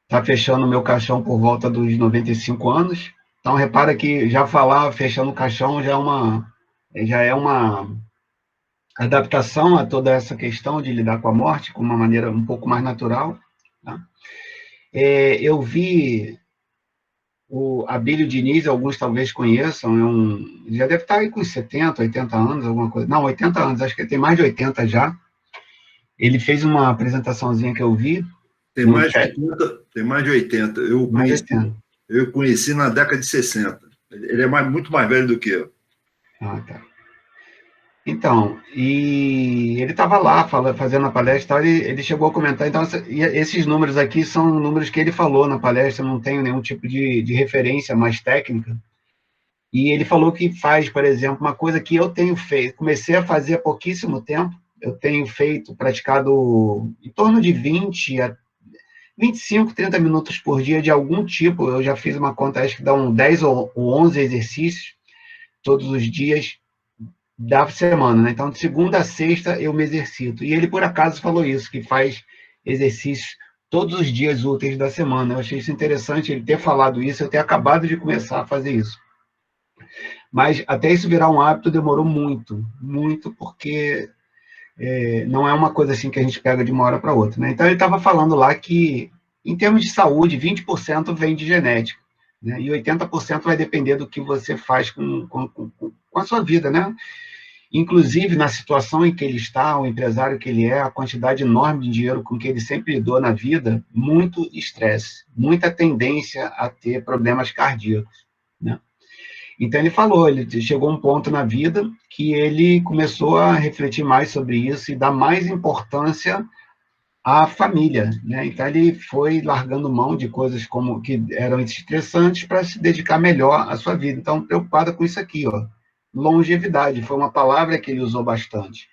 estar fechando o meu caixão por volta dos 95 anos. Então, repara que já falar fechando o caixão já é uma adaptação a toda essa questão de lidar com a morte, com uma maneira um pouco mais natural. Tá? Eu vi o Abílio Diniz, alguns talvez conheçam, já deve estar aí com 70, 80 anos, alguma coisa. Não, 80 anos, acho que ele tem mais de 80 já. Ele fez uma apresentaçãozinha que eu vi. Tem mais de 80. Eu conheci na década de 60. Ele é muito mais velho do que eu. Ah, tá. Então, e ele estava lá fazendo a palestra, ele chegou a comentar, então esses números aqui são números que ele falou na palestra, não tenho nenhum tipo de referência mais técnica, e ele falou que faz, por exemplo, uma coisa que eu tenho feito, comecei a fazer há pouquíssimo tempo, eu tenho praticado em torno de 20 a 25, 30 minutos por dia de algum tipo, eu já fiz uma conta, acho que dá 10 ou 11 exercícios todos os dias, da semana, né? Então, de segunda a sexta, eu me exercito. E ele, por acaso, falou isso, que faz exercícios todos os dias úteis da semana. Eu achei isso interessante ele ter falado isso, eu ter acabado de começar a fazer isso. Mas até isso virar um hábito demorou muito, muito, porque não é uma coisa assim que a gente pega de uma hora para outra, né? Então, ele estava falando lá que, em termos de saúde, 20% vem de genética, né? E 80% vai depender do que você faz com a sua vida, né? Inclusive, na situação em que ele está, o empresário que ele é, a quantidade enorme de dinheiro com que ele sempre lidou na vida, muito estresse, muita tendência a ter problemas cardíacos, né? Então, ele falou, ele chegou a um ponto na vida que ele começou a refletir mais sobre isso e dar mais importância à família, né? Então, ele foi largando mão de coisas como que eram estressantes para se dedicar melhor à sua vida. Então, preocupada com isso aqui, ó. Longevidade, foi uma palavra que ele usou bastante.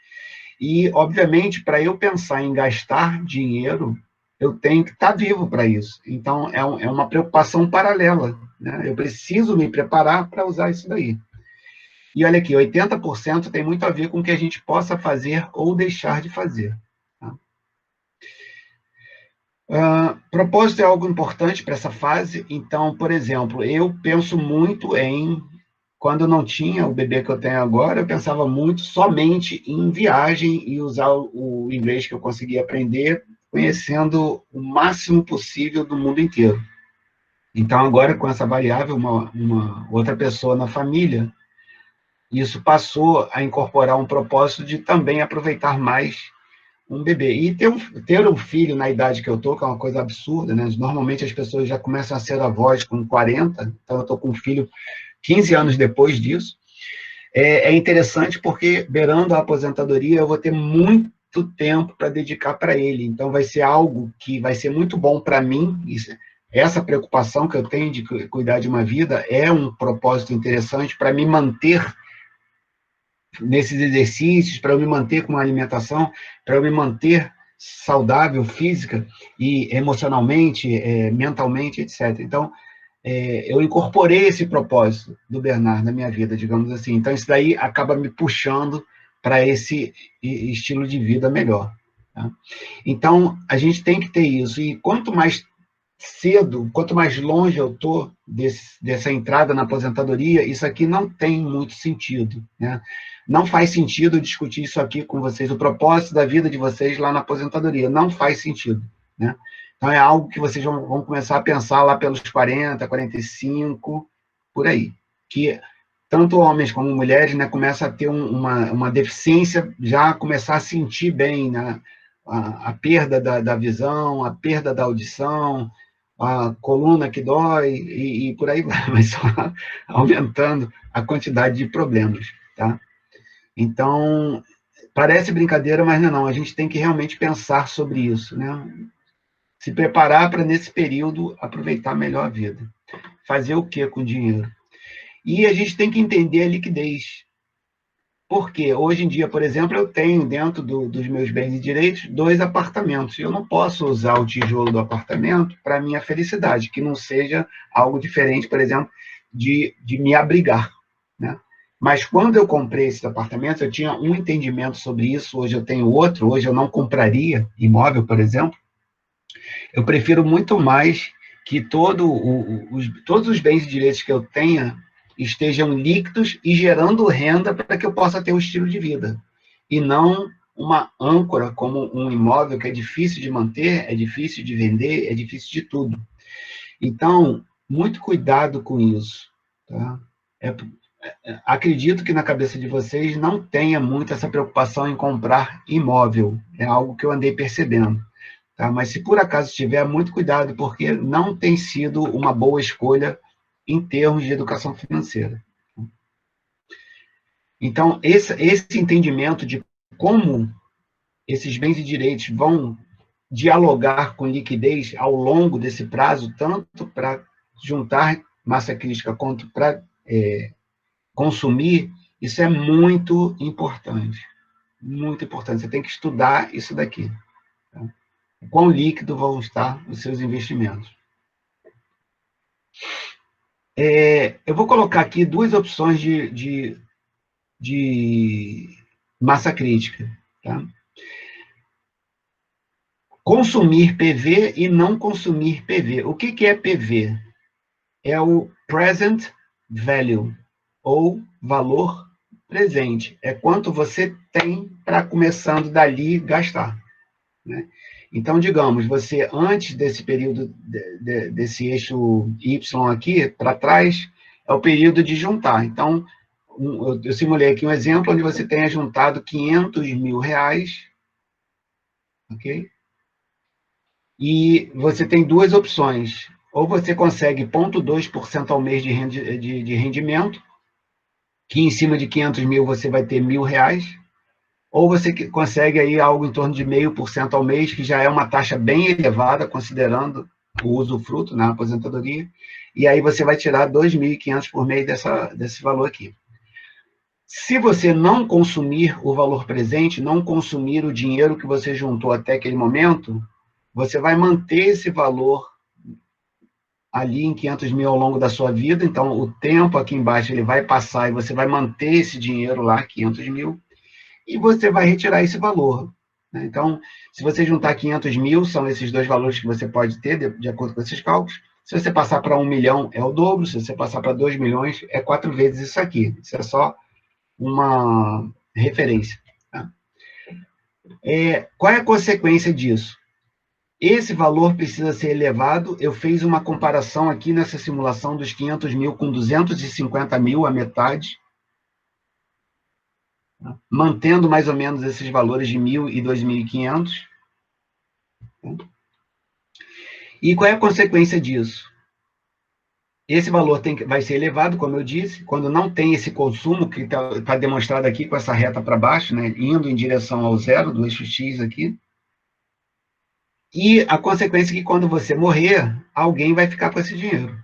E, obviamente, para eu pensar em gastar dinheiro, eu tenho que estar vivo para isso. Então, é uma preocupação paralela, né? Eu preciso me preparar para usar isso daí. E olha aqui, 80% tem muito a ver com o que a gente possa fazer ou deixar de fazer. Tá? Propósito é algo importante para essa fase. Então, por exemplo, eu penso muito em... Quando eu não tinha o bebê que eu tenho agora, eu pensava muito somente em viagem e usar o inglês que eu conseguia aprender, conhecendo o máximo possível do mundo inteiro. Então, agora, com essa variável, uma outra pessoa na família, isso passou a incorporar um propósito de também aproveitar mais um bebê. E ter um filho na idade que eu estou, que é uma coisa absurda, né? Normalmente as pessoas já começam a ser avós com 40, então eu estou com um filho 15 anos depois disso. É interessante porque, beirando a aposentadoria, eu vou ter muito tempo para dedicar para ele. Então, vai ser algo que vai ser muito bom para mim. Essa preocupação que eu tenho de cuidar de uma vida é um propósito interessante para me manter nesses exercícios, para eu me manter com uma alimentação, para eu me manter saudável física e emocionalmente, mentalmente, etc. Então, eu incorporei esse propósito do Bernard na minha vida, digamos assim. Então, isso daí acaba me puxando para esse estilo de vida melhor. Tá? Então, a gente tem que ter isso. E quanto mais cedo, quanto mais longe eu estou dessa entrada na aposentadoria, isso aqui não tem muito sentido. Né? Não faz sentido discutir isso aqui com vocês, o propósito da vida de vocês lá na aposentadoria. Não faz sentido. Né? Então, é algo que vocês vão começar a pensar lá pelos 40, 45, por aí. Que tanto homens como mulheres, né, começam a ter uma deficiência, já começar a sentir bem, né, a perda da visão, a perda da audição, a coluna que dói, e por aí vai só aumentando a quantidade de problemas. Tá? Então, parece brincadeira, mas não. A gente tem que realmente pensar sobre isso, né? Se preparar para, nesse período, aproveitar melhor a vida. Fazer o que com o dinheiro? E a gente tem que entender a liquidez. Porque hoje em dia, por exemplo, eu tenho dentro dos meus bens e direitos 2 apartamentos. Eu não posso usar o tijolo do apartamento para minha felicidade, que não seja algo diferente, por exemplo, de me abrigar. Né? Mas quando eu comprei esses apartamentos, eu tinha um entendimento sobre isso, hoje eu tenho outro, hoje eu não compraria imóvel, por exemplo. Eu prefiro muito mais que todos os bens e direitos que eu tenha estejam líquidos e gerando renda para que eu possa ter um estilo de vida. E não uma âncora como um imóvel que é difícil de manter, é difícil de vender, é difícil de tudo. Então, muito cuidado com isso. Tá? Acredito que na cabeça de vocês não tenha muito essa preocupação em comprar imóvel. É algo que eu andei percebendo. Tá? Mas se por acaso tiver, muito cuidado, porque não tem sido uma boa escolha em termos de educação financeira. Então, esse entendimento de como esses bens e direitos vão dialogar com liquidez ao longo desse prazo, tanto para juntar massa crítica quanto para consumir, isso é muito importante. Muito importante. Você tem que estudar isso daqui. Tá? Quão líquido vão estar os seus investimentos. Eu vou colocar aqui 2 opções de massa crítica. Tá? Consumir PV e não consumir PV. O que é PV? É o Present Value, ou valor presente. É quanto você tem para, começando dali, gastar. Né? Então, digamos, você, antes desse período, desse eixo Y aqui, para trás, é o período de juntar. Então, eu simulei aqui um exemplo onde você tenha juntado 500 mil reais, ok? E você tem 2 opções. Ou você consegue 0,2% ao mês de rendimento, que em cima de 500 mil você vai ter R$1.000, ou você consegue aí algo em torno de 0,5% ao mês, que já é uma taxa bem elevada, considerando o usufruto na aposentadoria, e aí você vai tirar 2.500 por mês desse valor aqui. Se você não consumir o valor presente, não consumir o dinheiro que você juntou até aquele momento, você vai manter esse valor ali em 500 mil ao longo da sua vida, então o tempo aqui embaixo ele vai passar e você vai manter esse dinheiro lá, 500 mil, e você vai retirar esse valor. né? Então, se você juntar 500 mil, são esses dois valores que você pode ter, de acordo com esses cálculos. Se você passar para 1 milhão, é o dobro. Se você passar para 2 milhões, é 4 vezes isso aqui. Isso é só uma referência. Tá? Qual é a consequência disso? Esse valor precisa ser elevado. Eu fiz uma comparação aqui nessa simulação dos 500 mil com 250 mil, a metade, mantendo mais ou menos esses valores de 1.000 e 2.500. E qual é a consequência disso? Esse valor vai ser elevado, como eu disse, quando não tem esse consumo, que está demonstrado aqui com essa reta para baixo, né, indo em direção ao zero, do eixo X aqui. E a consequência é que quando você morrer, alguém vai ficar com esse dinheiro.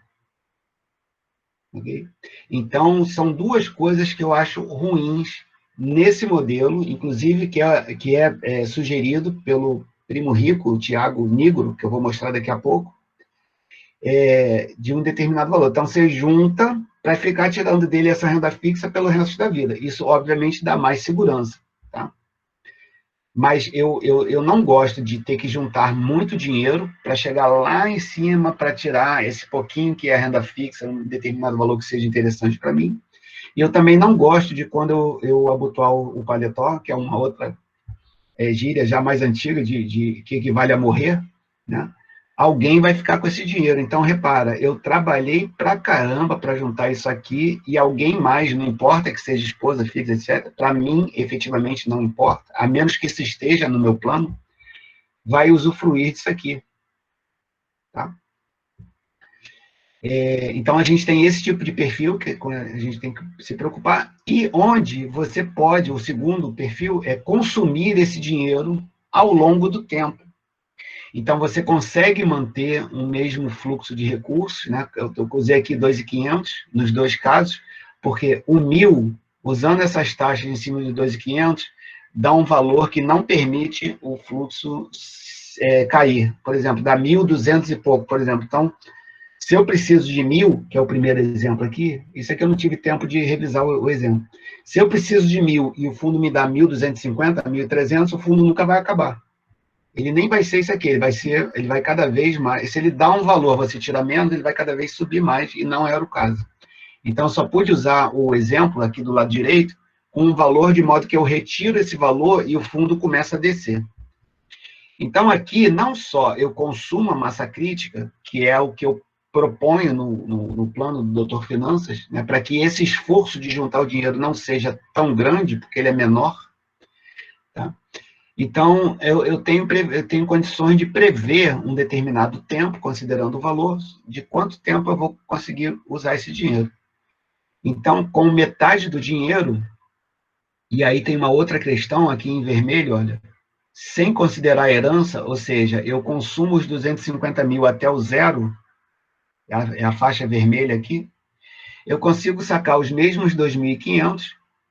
Okay? Então, são duas coisas que eu acho ruins nesse modelo, inclusive que é sugerido pelo primo rico, o Tiago Nigro, que eu vou mostrar daqui a pouco, de um determinado valor. Então, você junta para ficar tirando dele essa renda fixa pelo resto da vida. Isso, obviamente, dá mais segurança. Tá? Mas eu não gosto de ter que juntar muito dinheiro para chegar lá em cima para tirar esse pouquinho que é a renda fixa, um determinado valor que seja interessante para mim. E eu também não gosto de quando eu abotoar o paletó, que é uma outra gíria já mais antiga, que equivale a morrer, né? Alguém vai ficar com esse dinheiro. Então, repara, eu trabalhei pra caramba para juntar isso aqui e alguém mais, não importa que seja esposa, filha, etc., para mim, efetivamente, não importa, a menos que isso esteja no meu plano, vai usufruir disso aqui. Tá? Então, a gente tem esse tipo de perfil que a gente tem que se preocupar, e onde você pode, o segundo perfil, é consumir esse dinheiro ao longo do tempo. Então, você consegue manter um mesmo fluxo de recursos, né? Eu usei aqui 2.500 nos dois casos, porque o 1.000, usando essas taxas em cima de 2.500, dá um valor que não permite o fluxo cair. Por exemplo, dá 1.200 e pouco, por exemplo. Então, se eu preciso de 1.000, que é o primeiro exemplo aqui, isso aqui eu não tive tempo de revisar o exemplo. Se eu preciso de 1.000 e o fundo me dá 1.250, 1.300, o fundo nunca vai acabar. Ele nem vai ser isso aqui, ele vai cada vez mais. Se ele dá um valor, você tira menos, ele vai cada vez subir mais, e não era o caso. Então, só pude usar o exemplo aqui do lado direito com um valor de modo que eu retiro esse valor e o fundo começa a descer. Então, aqui, não só eu consumo a massa crítica, que é o que eu proponho no plano do Doutor Finanças, né, para que esse esforço de juntar o dinheiro não seja tão grande, porque ele é menor, tá? Então, eu tenho condições de prever um determinado tempo, considerando o valor, de quanto tempo eu vou conseguir usar esse dinheiro. Então, com metade do dinheiro, e aí tem uma outra questão aqui em vermelho, olha, sem considerar a herança, ou seja, eu consumo os 250 mil até o zero, é a faixa vermelha aqui, eu consigo sacar os mesmos 2.500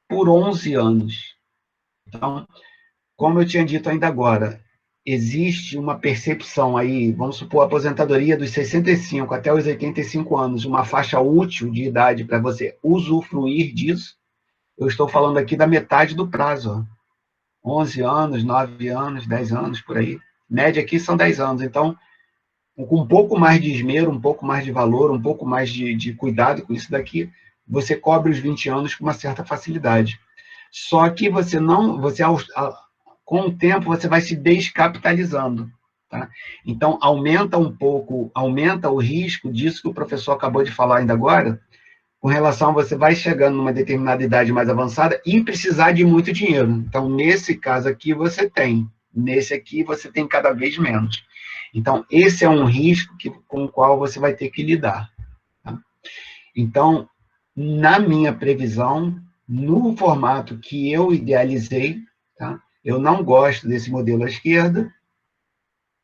por 11 anos. Então, como eu tinha dito ainda agora, existe uma percepção aí, vamos supor, a aposentadoria dos 65 até os 85 anos, uma faixa útil de idade para você usufruir disso. Eu estou falando aqui da metade do prazo, ó. 11 anos, 9 anos, 10 anos, por aí. Média aqui são 10 anos. Então, com um pouco mais de esmero, um pouco mais de valor, um pouco mais de cuidado com isso daqui, você cobre os 20 anos com uma certa facilidade. Só que você não... com o tempo, você vai se descapitalizando. Tá? Então, aumenta um pouco, aumenta o risco disso que o professor acabou de falar ainda agora, com relação a você vai chegando numa determinada idade mais avançada e precisar de muito dinheiro. Então, nesse caso aqui, você tem. Nesse aqui, você tem cada vez menos. Então, esse é um risco com o qual você vai ter que lidar. Tá? Então, na minha previsão, no formato que eu idealizei, tá? Eu não gosto desse modelo à esquerda,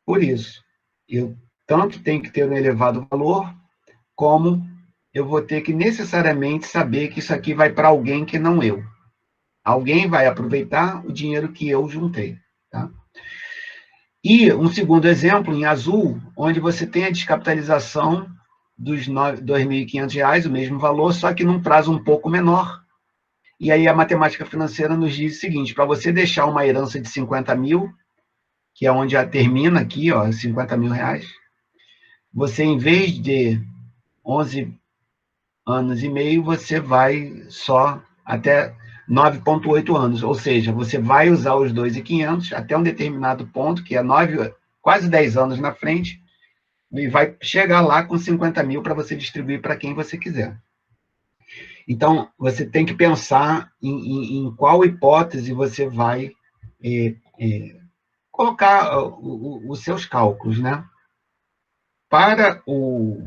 por isso. Eu tanto tenho que ter um elevado valor, como eu vou ter que necessariamente saber que isso aqui vai para alguém que não eu. Alguém vai aproveitar o dinheiro que eu juntei. Tá? E um segundo exemplo, em azul, onde você tem a descapitalização dos R$ 2.500, o mesmo valor, só que num prazo um pouco menor. E aí a matemática financeira nos diz o seguinte, para você deixar uma herança de 50 mil, que é onde já termina aqui, ó, 50 mil reais, você, em vez de 11 anos e meio, você vai só até 9,8 anos, ou seja, você vai usar os 2.500 até um determinado ponto, que é quase 10 anos na frente, e vai chegar lá com 50 mil para você distribuir para quem você quiser. Então, você tem que pensar em qual hipótese você vai colocar os seus cálculos, né? Para o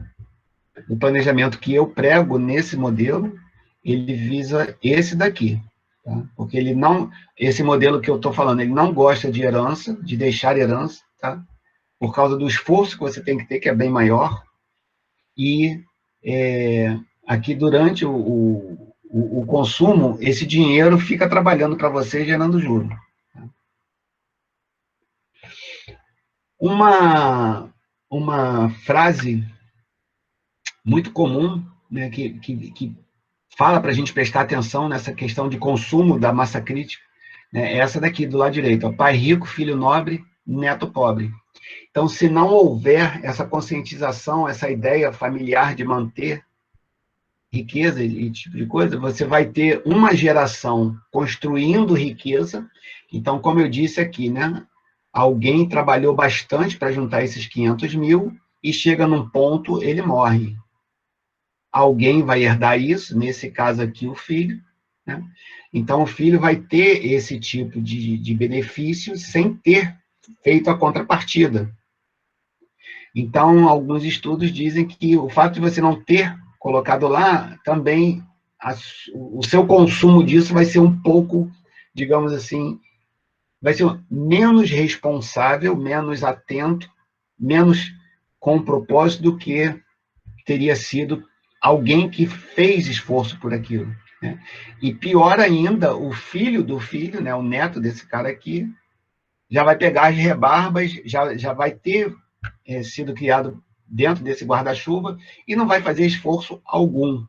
planejamento que eu prego nesse modelo, ele visa esse daqui, tá? Porque ele não, esse modelo que eu estou falando, ele não gosta de herança, de deixar herança, tá? Por causa do esforço que você tem que ter, que é bem maior, e aqui durante o consumo, esse dinheiro fica trabalhando para você, gerando juros. Uma frase muito comum, né, que fala para a gente prestar atenção nessa questão de consumo da massa crítica, né, é essa daqui, do lado direito, ó, pai rico, filho nobre, neto pobre. Então, se não houver essa conscientização, essa ideia familiar de manter riqueza e tipo de coisa, você vai ter uma geração construindo riqueza. Então, como eu disse aqui, né, alguém trabalhou bastante para juntar esses 500 mil e chega num ponto, ele morre. Alguém vai herdar isso, nesse caso aqui, o filho, né? Então, o filho vai ter esse tipo de benefício sem ter feito a contrapartida. Então, alguns estudos dizem que o fato de você não ter colocado lá, também o seu consumo disso vai ser um pouco, digamos assim, vai ser menos responsável, menos atento, menos com propósito do que teria sido alguém que fez esforço por aquilo, né? E pior ainda, o filho do filho, né, o neto desse cara aqui, já vai pegar as rebarbas, já vai ter sido criado dentro desse guarda-chuva e não vai fazer esforço algum.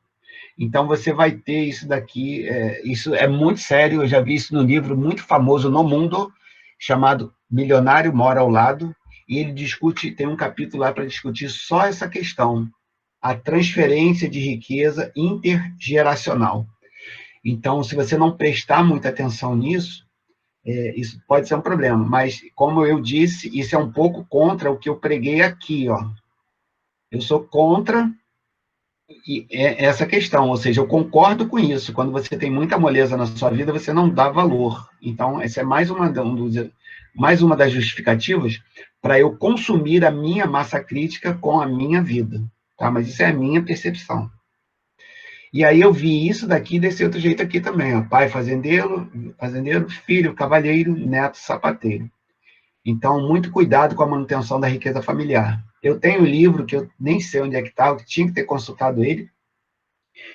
Então, você vai ter isso daqui, isso é muito sério, eu já vi isso no livro muito famoso no mundo, chamado Milionário Mora ao Lado, e ele discute, tem um capítulo lá para discutir só essa questão, a transferência de riqueza intergeracional. Então, se você não prestar muita atenção nisso, isso pode ser um problema, mas, como eu disse, isso é um pouco contra o que eu preguei aqui, ó. Eu sou contra essa questão, ou seja, eu concordo com isso. Quando você tem muita moleza na sua vida, você não dá valor. Então, essa é mais uma das justificativas para eu consumir a minha massa crítica com a minha vida, tá? Mas isso é a minha percepção. E aí eu vi isso daqui desse outro jeito aqui também, ó. Pai fazendeiro, filho cavalheiro, neto sapateiro. Então, muito cuidado com a manutenção da riqueza familiar. Eu tenho um livro que eu nem sei onde é que está, eu tinha que ter consultado ele.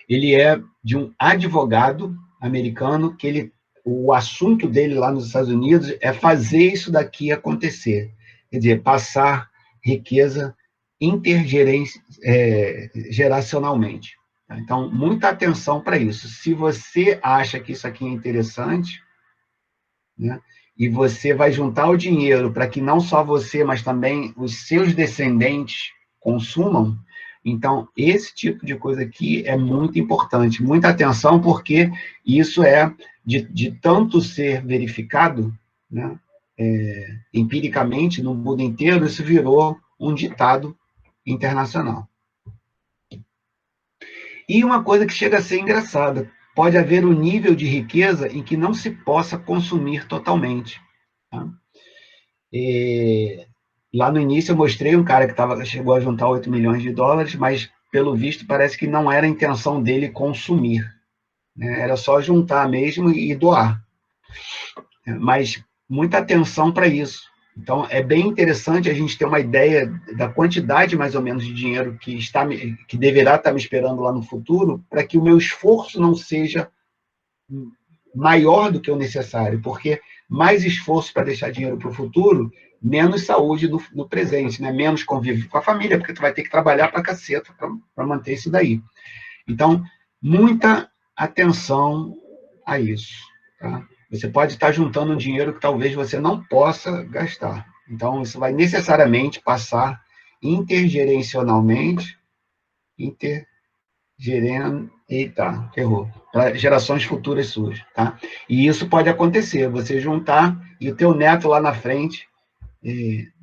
Ele é de um advogado americano, que o assunto dele lá nos Estados Unidos é fazer isso daqui acontecer. Quer dizer, passar riqueza intergeracionalmente. Então, muita atenção para isso. Se você acha que isso aqui é interessante, né, e você vai juntar o dinheiro para que não só você, mas também os seus descendentes consumam, então, esse tipo de coisa aqui é muito importante. Muita atenção, porque isso é, de tanto ser verificado, né, empiricamente, no mundo inteiro, isso virou um ditado internacional. E uma coisa que chega a ser engraçada, pode haver um nível de riqueza em que não se possa consumir totalmente. Tá? Lá no início eu mostrei um cara que chegou a juntar 8 milhões de dólares, mas, pelo visto, parece que não era a intenção dele consumir, né? Era só juntar mesmo e doar. Mas muita atenção para isso. Então, é bem interessante a gente ter uma ideia da quantidade, mais ou menos, de dinheiro que deverá estar me esperando lá no futuro, para que o meu esforço não seja maior do que o necessário, porque mais esforço para deixar dinheiro para o futuro, menos saúde no presente, né? Menos convívio com a família, porque tu vai ter que trabalhar para caceta para manter isso daí. Então, muita atenção a isso, tá? Você pode estar juntando um dinheiro que talvez você não possa gastar. Então, isso vai necessariamente passar intergerencialmente, eita, errou, para gerações futuras suas, tá? E isso pode acontecer, você juntar e o teu neto lá na frente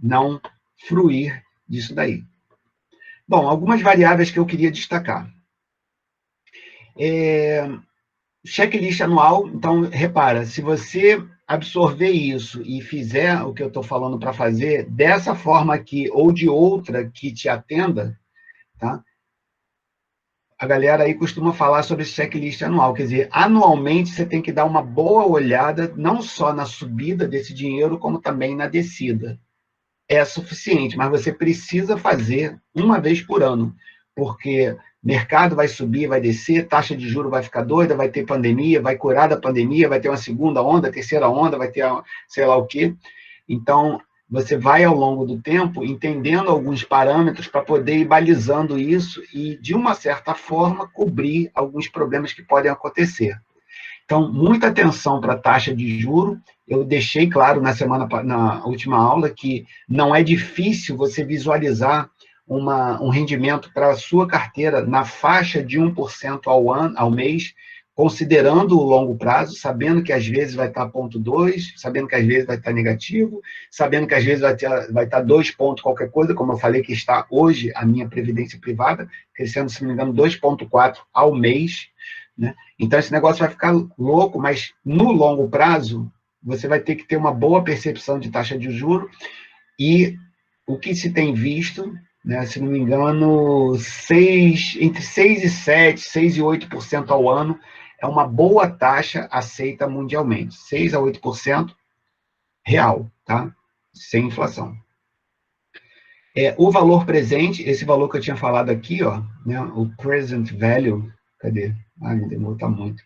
não fruir disso daí. Bom, algumas variáveis que eu queria destacar. Checklist anual, então, repara, se você absorver isso e fizer o que eu estou falando para fazer, dessa forma aqui, ou de outra que te atenda, tá? A galera aí costuma falar sobre esse checklist anual, quer dizer, anualmente você tem que dar uma boa olhada, não só na subida desse dinheiro, como também na descida. É suficiente, mas você precisa fazer uma vez por ano, porque mercado vai subir, vai descer, taxa de juros vai ficar doida, vai ter pandemia, vai curar da pandemia, vai ter uma segunda onda, terceira onda, vai ter sei lá o quê. Então, você vai, ao longo do tempo, entendendo alguns parâmetros para poder ir balizando isso e, de uma certa forma, cobrir alguns problemas que podem acontecer. Então, muita atenção para a taxa de juro. Eu deixei claro na última aula que não é difícil você visualizar um rendimento para a sua carteira na faixa de 1% ao mês, considerando o longo prazo, sabendo que às vezes vai estar 0,2, sabendo que às vezes vai estar negativo, sabendo que às vezes vai estar 2 pontos qualquer coisa, como eu falei que está hoje a minha previdência privada, crescendo, se não me engano, 2,4 ao mês, né? Então, esse negócio vai ficar louco, mas no longo prazo, você vai ter que ter uma boa percepção de taxa de juros e o que se tem visto, né, se não me engano, entre 6 e 7, 6 e 8% ao ano é uma boa taxa aceita mundialmente. 6 a 8% real, tá? Sem inflação. O valor presente, esse valor que eu tinha falado aqui, ó, né, o present value, cadê? Ai, me demora muito.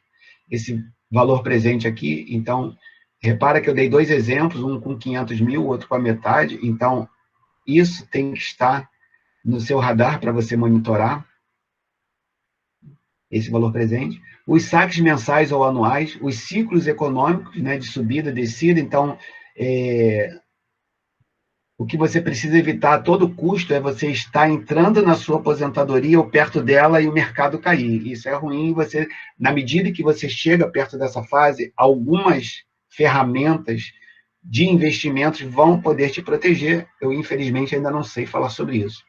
Esse valor presente aqui, então, repara que eu dei 2 exemplos, um com 500 mil, outro com a metade, então, isso tem que estar no seu radar para você monitorar esse valor presente. Os saques mensais ou anuais, os ciclos econômicos, né, de subida, descida, então, o que você precisa evitar a todo custo é você estar entrando na sua aposentadoria ou perto dela e o mercado cair. Isso é ruim. Você, na medida que você chega perto dessa fase, algumas ferramentas de investimentos vão poder te proteger. Eu, infelizmente, ainda não sei falar sobre isso.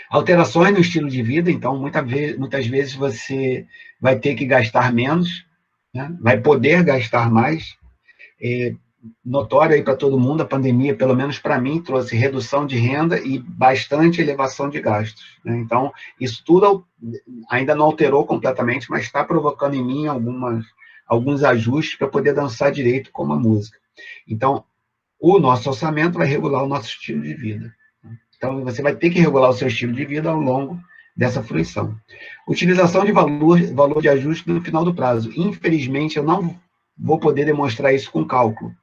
Alterações no estilo de vida. Então, muitas vezes você vai ter que gastar menos, né? Vai poder gastar mais. Notório aí para todo mundo, a pandemia, pelo menos para mim, trouxe redução de renda e bastante elevação de gastos, né? Então, isso tudo ainda não alterou completamente, mas está provocando em mim alguns ajustes para poder dançar direito com a música. Então, o nosso orçamento vai regular o nosso estilo de vida. Então, você vai ter que regular o seu estilo de vida ao longo dessa fruição. Utilização de valor de ajuste no final do prazo. Infelizmente, eu não vou poder demonstrar isso com cálculo,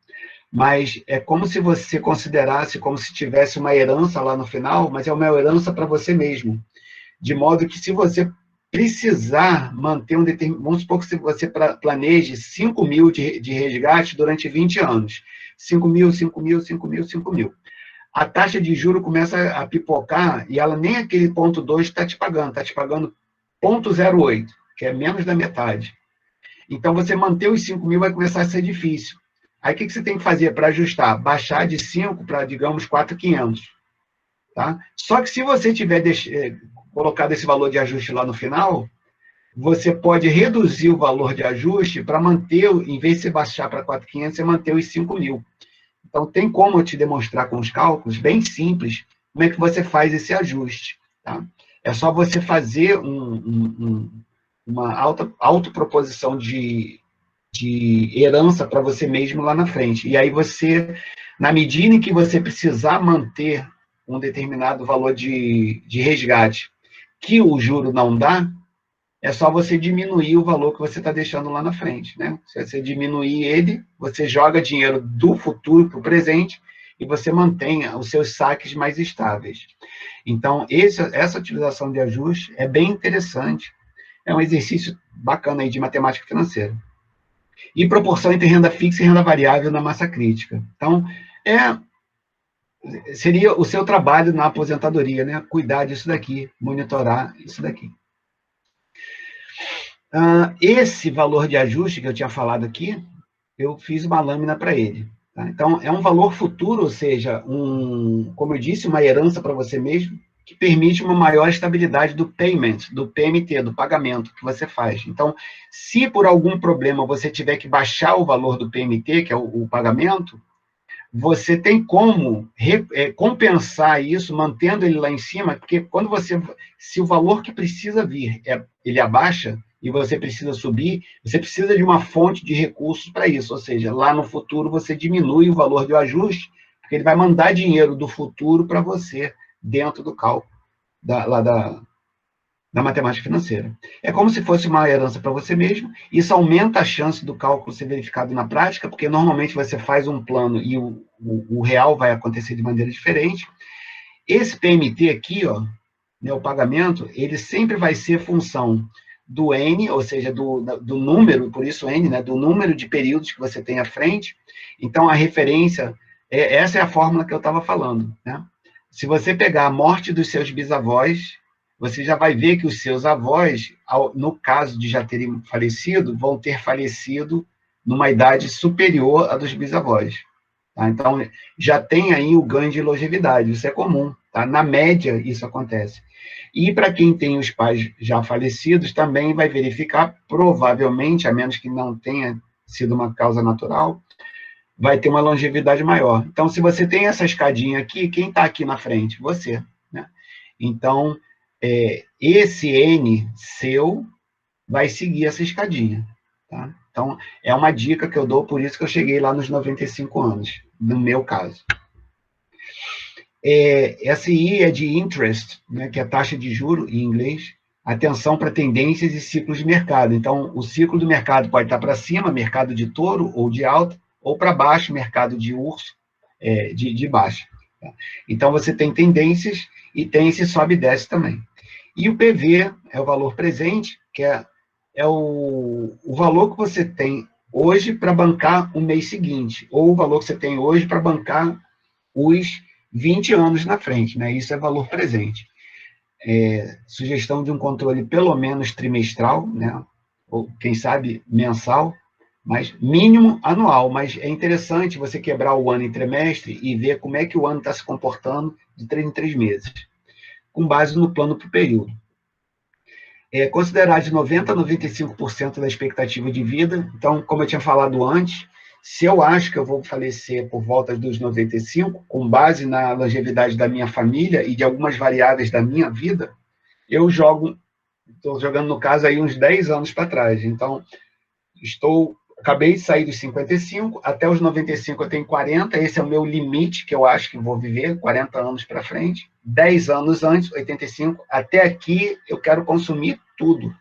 mas é como se você considerasse como se tivesse uma herança lá no final, mas é uma herança para você mesmo. De modo que, se você precisar manter vamos supor que você planeje 5 mil de resgate durante 20 anos. 5 mil, 5 mil, 5 mil, 5 mil. A taxa de juros começa a pipocar e ela nem aquele 0,2 está te pagando, está te pagando 0,08, que é menos da metade. Então, você manter os 5 mil vai começar a ser difícil. Aí, o que você tem que fazer para ajustar? Baixar de 5 para, digamos, 4.500. Tá? Só que, se você tiver colocado esse valor de ajuste lá no final, você pode reduzir o valor de ajuste para manter, em vez de você baixar para 4.500, você manter os 5 mil. Então, tem como eu te demonstrar com os cálculos, bem simples, como é que você faz esse ajuste. Tá? É só você fazer uma autoproposição de herança para você mesmo lá na frente. E aí você, na medida em que você precisar manter um determinado valor de resgate que o juro não dá, é só você diminuir o valor que você está deixando lá na frente, né? Se você diminuir ele, você joga dinheiro do futuro para o presente e você mantém os seus saques mais estáveis. Então, essa utilização de ajuste é bem interessante. É um exercício bacana aí de matemática financeira. E proporção entre renda fixa e renda variável na massa crítica. Então, seria o seu trabalho na aposentadoria, né? Cuidar disso daqui, monitorar isso daqui. Esse valor de ajuste que eu tinha falado aqui, eu fiz uma lâmina para ele. Tá? Então, é um valor futuro, ou seja, como eu disse, uma herança para você mesmo, que permite uma maior estabilidade do payment, do PMT, do pagamento que você faz. Então, se por algum problema você tiver que baixar o valor do PMT, que é o pagamento, você tem como compensar isso, mantendo ele lá em cima, porque quando se o valor que precisa vir, ele abaixa, e você precisa subir, você precisa de uma fonte de recursos para isso, ou seja, lá no futuro você diminui o valor do ajuste, porque ele vai mandar dinheiro do futuro para você, dentro do cálculo da matemática financeira. É como se fosse uma herança para você mesmo, isso aumenta a chance do cálculo ser verificado na prática, porque normalmente você faz um plano e o real vai acontecer de maneira diferente. Esse PMT aqui, ó, né, o pagamento, ele sempre vai ser função do N, ou seja, do número, por isso N, né, do número de períodos que você tem à frente. Então, a referência, essa é a fórmula que eu estava falando, né? Se você pegar a morte dos seus bisavós, você já vai ver que os seus avós, no caso de já terem falecido, vão ter falecido numa idade superior à dos bisavós. Tá? Então, já tem aí o ganho de longevidade, isso é comum. Tá? Na média, isso acontece. E para quem tem os pais já falecidos, também vai verificar, provavelmente, a menos que não tenha sido uma causa natural, vai ter uma longevidade maior. Então, se você tem essa escadinha aqui, quem está aqui na frente? Você. Né? Então, esse N seu vai seguir essa escadinha. Tá? Então, é uma dica que eu dou, por isso que eu cheguei lá nos 95 anos, no meu caso. Essa I é de interest, né, que é a taxa de juro em inglês, atenção para tendências e ciclos de mercado. Então, o ciclo do mercado pode estar para cima, mercado de touro ou de alta, ou para baixo, mercado de urso, de baixa. Tá? Então, você tem tendências e tem esse sobe e desce também. E o PV é o valor presente, que é o valor que você tem hoje para bancar o mês seguinte, ou o valor que você tem hoje para bancar os 20 anos na frente, né? Isso é valor presente. Sugestão de um controle pelo menos trimestral, né? Ou quem sabe mensal, mas mínimo anual. Mas é interessante você quebrar o ano em trimestre e ver como é que o ano está se comportando de 3 em 3 meses, com base no plano para o período. Considerar de 90% a 95% da expectativa de vida. Então, como eu tinha falado antes, se eu acho que eu vou falecer por volta dos 95, com base na longevidade da minha família e de algumas variáveis da minha vida, eu estou jogando, no caso, aí uns 10 anos para trás. Então, acabei de sair dos 55, até os 95 eu tenho 40, esse é o meu limite que eu acho que vou viver, 40 anos para frente. 10 anos antes, 85, até aqui eu quero consumir tudo,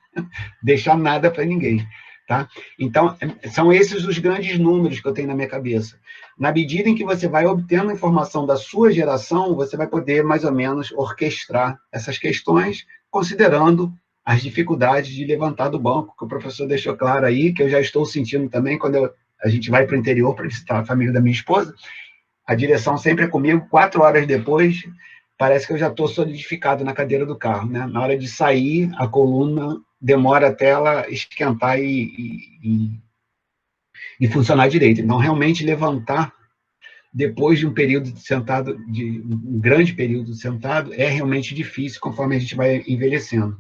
deixar nada para ninguém. Tá? Então, são esses os grandes números que eu tenho na minha cabeça. Na medida em que você vai obtendo informação da sua geração, você vai poder, mais ou menos, orquestrar essas questões, considerando as dificuldades de levantar do banco, que o professor deixou claro aí, que eu já estou sentindo também quando a gente vai para o interior para visitar a família da minha esposa. A direção sempre é comigo, 4 horas depois, parece que eu já estou solidificado na cadeira do carro. Né? Na hora de sair, a coluna demora até ela esquentar e funcionar direito. Então, realmente, levantar depois de um período sentado, de um grande período sentado, é realmente difícil conforme a gente vai envelhecendo.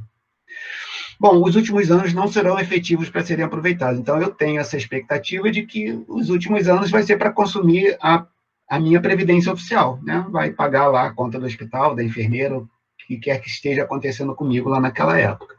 Bom, os últimos anos não serão efetivos para serem aproveitados. Então, eu tenho essa expectativa de que os últimos anos vai ser para consumir a minha previdência oficial, né? Vai pagar lá a conta do hospital, da enfermeira, o que quer que esteja acontecendo comigo lá naquela época.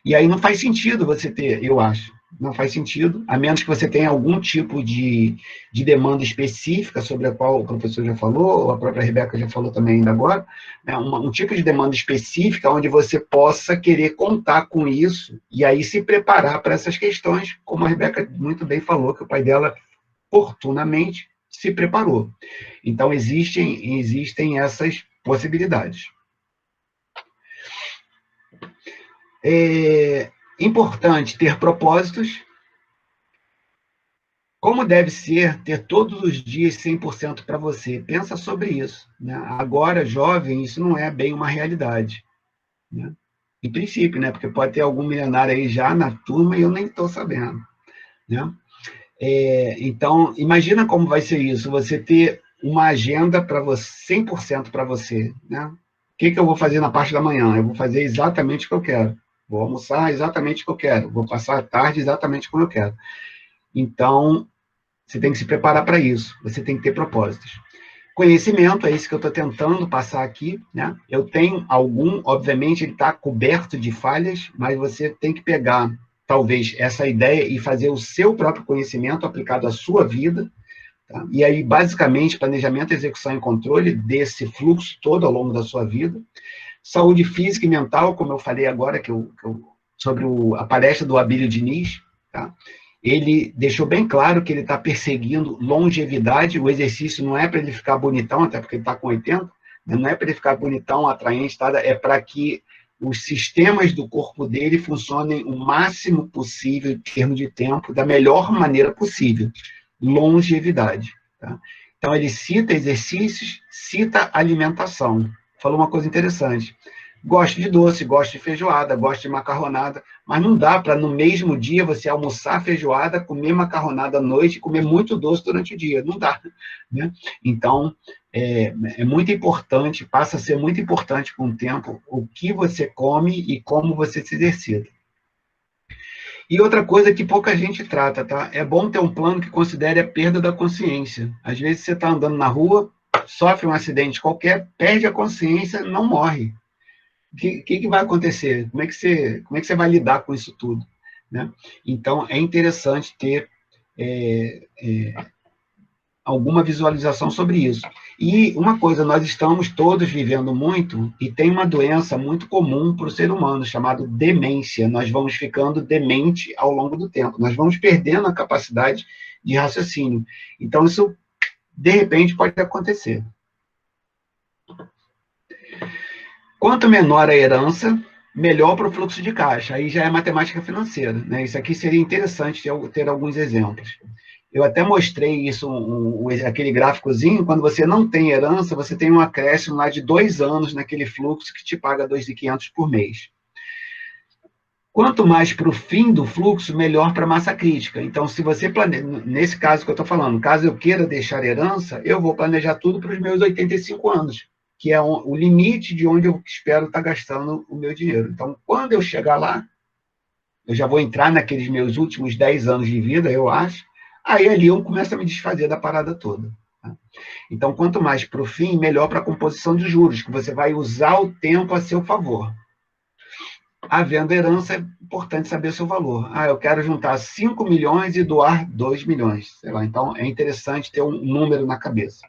E aí não faz sentido você ter, eu acho, não faz sentido, a menos que você tenha algum tipo de demanda específica sobre a qual o professor já falou, ou a própria Rebeca já falou também ainda agora, né, um tipo de demanda específica onde você possa querer contar com isso e aí se preparar para essas questões, como a Rebeca muito bem falou, que o pai dela, oportunamente, se preparou. Então, existem essas possibilidades. É importante ter propósitos, Como deve ser ter todos os dias 100% para você? Pensa sobre isso, né? Agora, jovem, isso não é bem uma realidade, né? Em princípio, né? Porque pode ter algum milionário aí já na turma e eu nem estou sabendo, né? Então, imagina como vai ser isso, você ter uma agenda para você, 100% para você, né? O que eu vou fazer na parte da manhã? Eu vou fazer exatamente o que eu quero. Vou almoçar exatamente o que eu quero. Vou passar a tarde exatamente como eu quero. Então, você tem que se preparar para isso. Você tem que ter propósitos. Conhecimento, é isso que eu estou tentando passar aqui, né? Eu tenho algum, obviamente, ele está coberto de falhas, mas você tem que pegar, talvez, essa ideia e fazer o seu próprio conhecimento aplicado à sua vida, tá? E aí, basicamente, planejamento, execução e controle desse fluxo todo ao longo da sua vida. Saúde física e mental, como eu falei agora, sobre a palestra do Abílio Diniz, tá? Ele deixou bem claro que ele está perseguindo longevidade, o exercício não é para ele ficar bonitão, até porque ele está com 80, não é para ele ficar bonitão, atraente, é para que os sistemas do corpo dele funcionem o máximo possível em termos de tempo, da melhor maneira possível. Longevidade. Tá? Então, ele cita exercícios, cita alimentação. Falou uma coisa interessante. Gosto de doce, gosto de feijoada, gosto de macarronada, mas não dá para, no mesmo dia, você almoçar feijoada, comer macarronada à noite e comer muito doce durante o dia. Não dá, né? Então, é muito importante, passa a ser muito importante com o tempo, o que você come e como você se exercita. E outra coisa que pouca gente trata, tá? É bom ter um plano que considere a perda da consciência. Às vezes você está andando na rua, sofre um acidente qualquer, perde a consciência, não morre. O que vai acontecer? Como é que você vai lidar com isso tudo? Né? Então, é interessante ter alguma visualização sobre isso. E uma coisa, nós estamos todos vivendo muito, e tem uma doença muito comum para o ser humano, chamada demência. Nós vamos ficando demente ao longo do tempo, nós vamos perdendo a capacidade de raciocínio. Então, isso, de repente, pode acontecer. Quanto menor a herança, melhor para o fluxo de caixa. Aí já é matemática financeira, né? Isso aqui seria interessante ter alguns exemplos. Eu até mostrei isso, aquele gráficozinho, quando você não tem herança, você tem um acréscimo lá de 2 anos naquele fluxo que te paga 2.500 por mês. Quanto mais para o fim do fluxo, melhor para a massa crítica. Então, se você planeja, nesse caso que eu estou falando, caso eu queira deixar herança, eu vou planejar tudo para os meus 85 anos, que é o limite de onde eu espero estar gastando o meu dinheiro. Então, quando eu chegar lá, eu já vou entrar naqueles meus últimos 10 anos de vida, eu acho, aí ali eu começo a me desfazer da parada toda. Tá? Então, quanto mais para o fim, melhor para a composição de juros, que você vai usar o tempo a seu favor. Havendo herança, é importante saber o seu valor. Eu quero juntar 5 milhões e doar 2 milhões. Sei lá, então, é interessante ter um número na cabeça.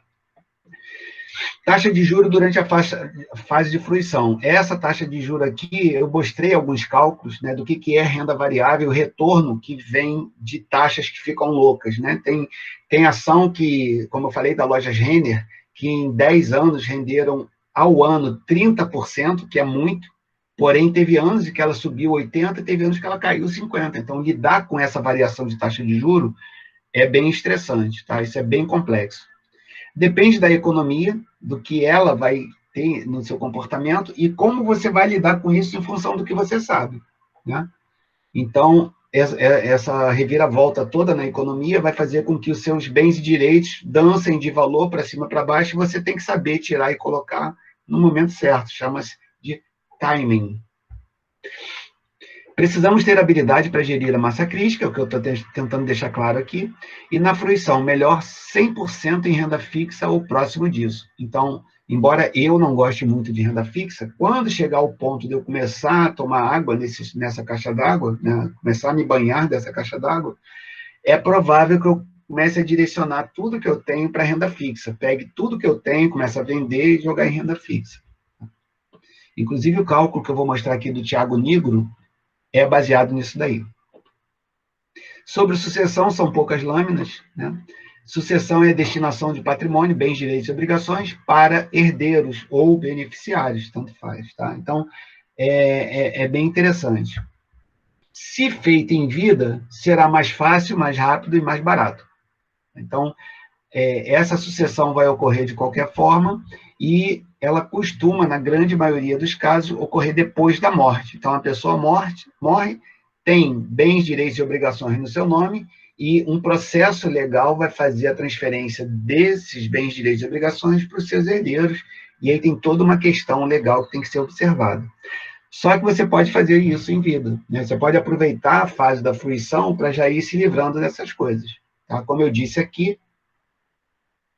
Taxa de juros durante a fase de fruição. Essa taxa de juros aqui, eu mostrei alguns cálculos, né, do que é renda variável, o retorno que vem de taxas que ficam loucas. Né? Tem ação que, como eu falei, da loja Renner, que em 10 anos renderam ao ano 30%, que é muito, porém teve anos em que ela subiu 80% e teve anos que ela caiu 50%. Então, lidar com essa variação de taxa de juros é bem estressante, tá? Isso é bem complexo. Depende da economia, do que ela vai ter no seu comportamento e como você vai lidar com isso em função do que você sabe. Né? Então, essa reviravolta toda na economia vai fazer com que os seus bens e direitos dancem de valor para cima e para baixo, e você tem que saber tirar e colocar no momento certo. Chama-se de timing. Precisamos ter habilidade para gerir a massa crítica, é o que eu estou tentando deixar claro aqui, e na fruição, melhor 100% em renda fixa ou próximo disso. Então, embora eu não goste muito de renda fixa, quando chegar ao ponto de eu começar a tomar água nessa caixa d'água, né, começar a me banhar dessa caixa d'água, é provável que eu comece a direcionar tudo que eu tenho para renda fixa. Pegue tudo que eu tenho, comece a vender e jogar em renda fixa. Inclusive, o cálculo que eu vou mostrar aqui do Thiago Nigro é baseado nisso daí. Sobre sucessão, são poucas lâminas. Né? Sucessão é destinação de patrimônio, bens, direitos e obrigações para herdeiros ou beneficiários, tanto faz. Tá? Então, é bem interessante. Se feito em vida, será mais fácil, mais rápido e mais barato. Então, essa sucessão vai ocorrer de qualquer forma e ela costuma, na grande maioria dos casos, ocorrer depois da morte. Então, a pessoa morre, tem bens, direitos e obrigações no seu nome e um processo legal vai fazer a transferência desses bens, direitos e obrigações para os seus herdeiros, e aí tem toda uma questão legal que tem que ser observada. Só que você pode fazer isso em vida, né? Você pode aproveitar a fase da fruição para já ir se livrando dessas coisas. Tá? Como eu disse aqui,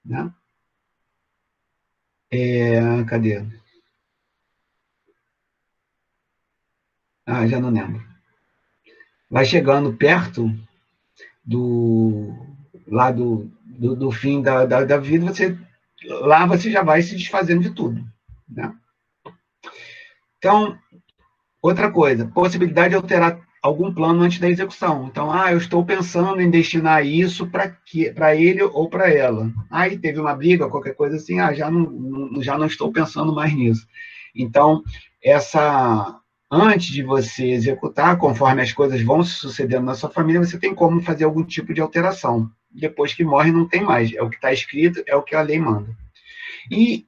né? Cadê? Já não lembro. Vai chegando perto do fim da vida, lá você já vai se desfazendo de tudo. Né? Então, outra coisa, possibilidade de alterar algum plano antes da execução. Então, eu estou pensando em destinar isso para ele ou para ela. Aí teve uma briga, qualquer coisa assim, já não estou pensando mais nisso. Então, antes de você executar, conforme as coisas vão se sucedendo na sua família, você tem como fazer algum tipo de alteração. Depois que morre, não tem mais. É o que está escrito, é o que a lei manda. E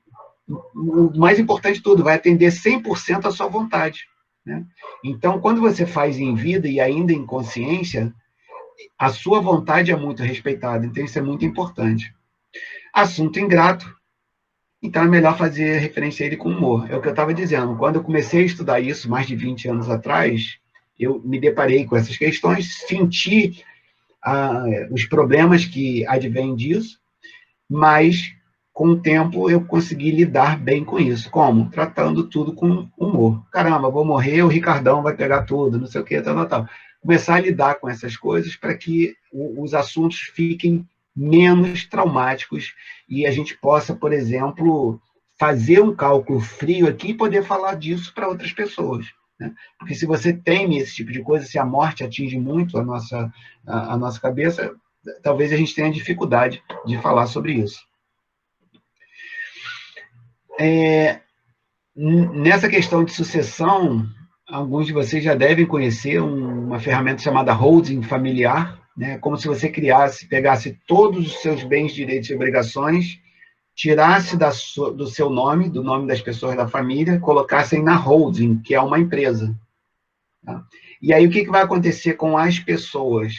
o mais importante de tudo, vai atender 100% à sua vontade. Né? Então, quando você faz em vida e ainda em consciência, a sua vontade é muito respeitada, então isso é muito importante. Assunto ingrato, então é melhor fazer referência a ele com humor. É o que eu estava dizendo, quando eu comecei a estudar isso, mais de 20 anos atrás, eu me deparei com essas questões, senti os problemas que advêm disso, mas com o tempo eu consegui lidar bem com isso. Como? Tratando tudo com humor. Caramba, vou morrer, o Ricardão vai pegar tudo, não sei o que, tal. Começar a lidar com essas coisas para que os assuntos fiquem menos traumáticos e a gente possa, por exemplo, fazer um cálculo frio aqui e poder falar disso para outras pessoas. Né? Porque se você teme esse tipo de coisa, se a morte atinge muito a nossa cabeça, talvez a gente tenha dificuldade de falar sobre isso. Nessa questão de sucessão, alguns de vocês já devem conhecer uma ferramenta chamada holding familiar, né? Como se você pegasse todos os seus bens, direitos e obrigações, tirasse do seu nome, do nome das pessoas da família, colocassem na holding, que é uma empresa. Tá? E aí o que vai acontecer com as pessoas?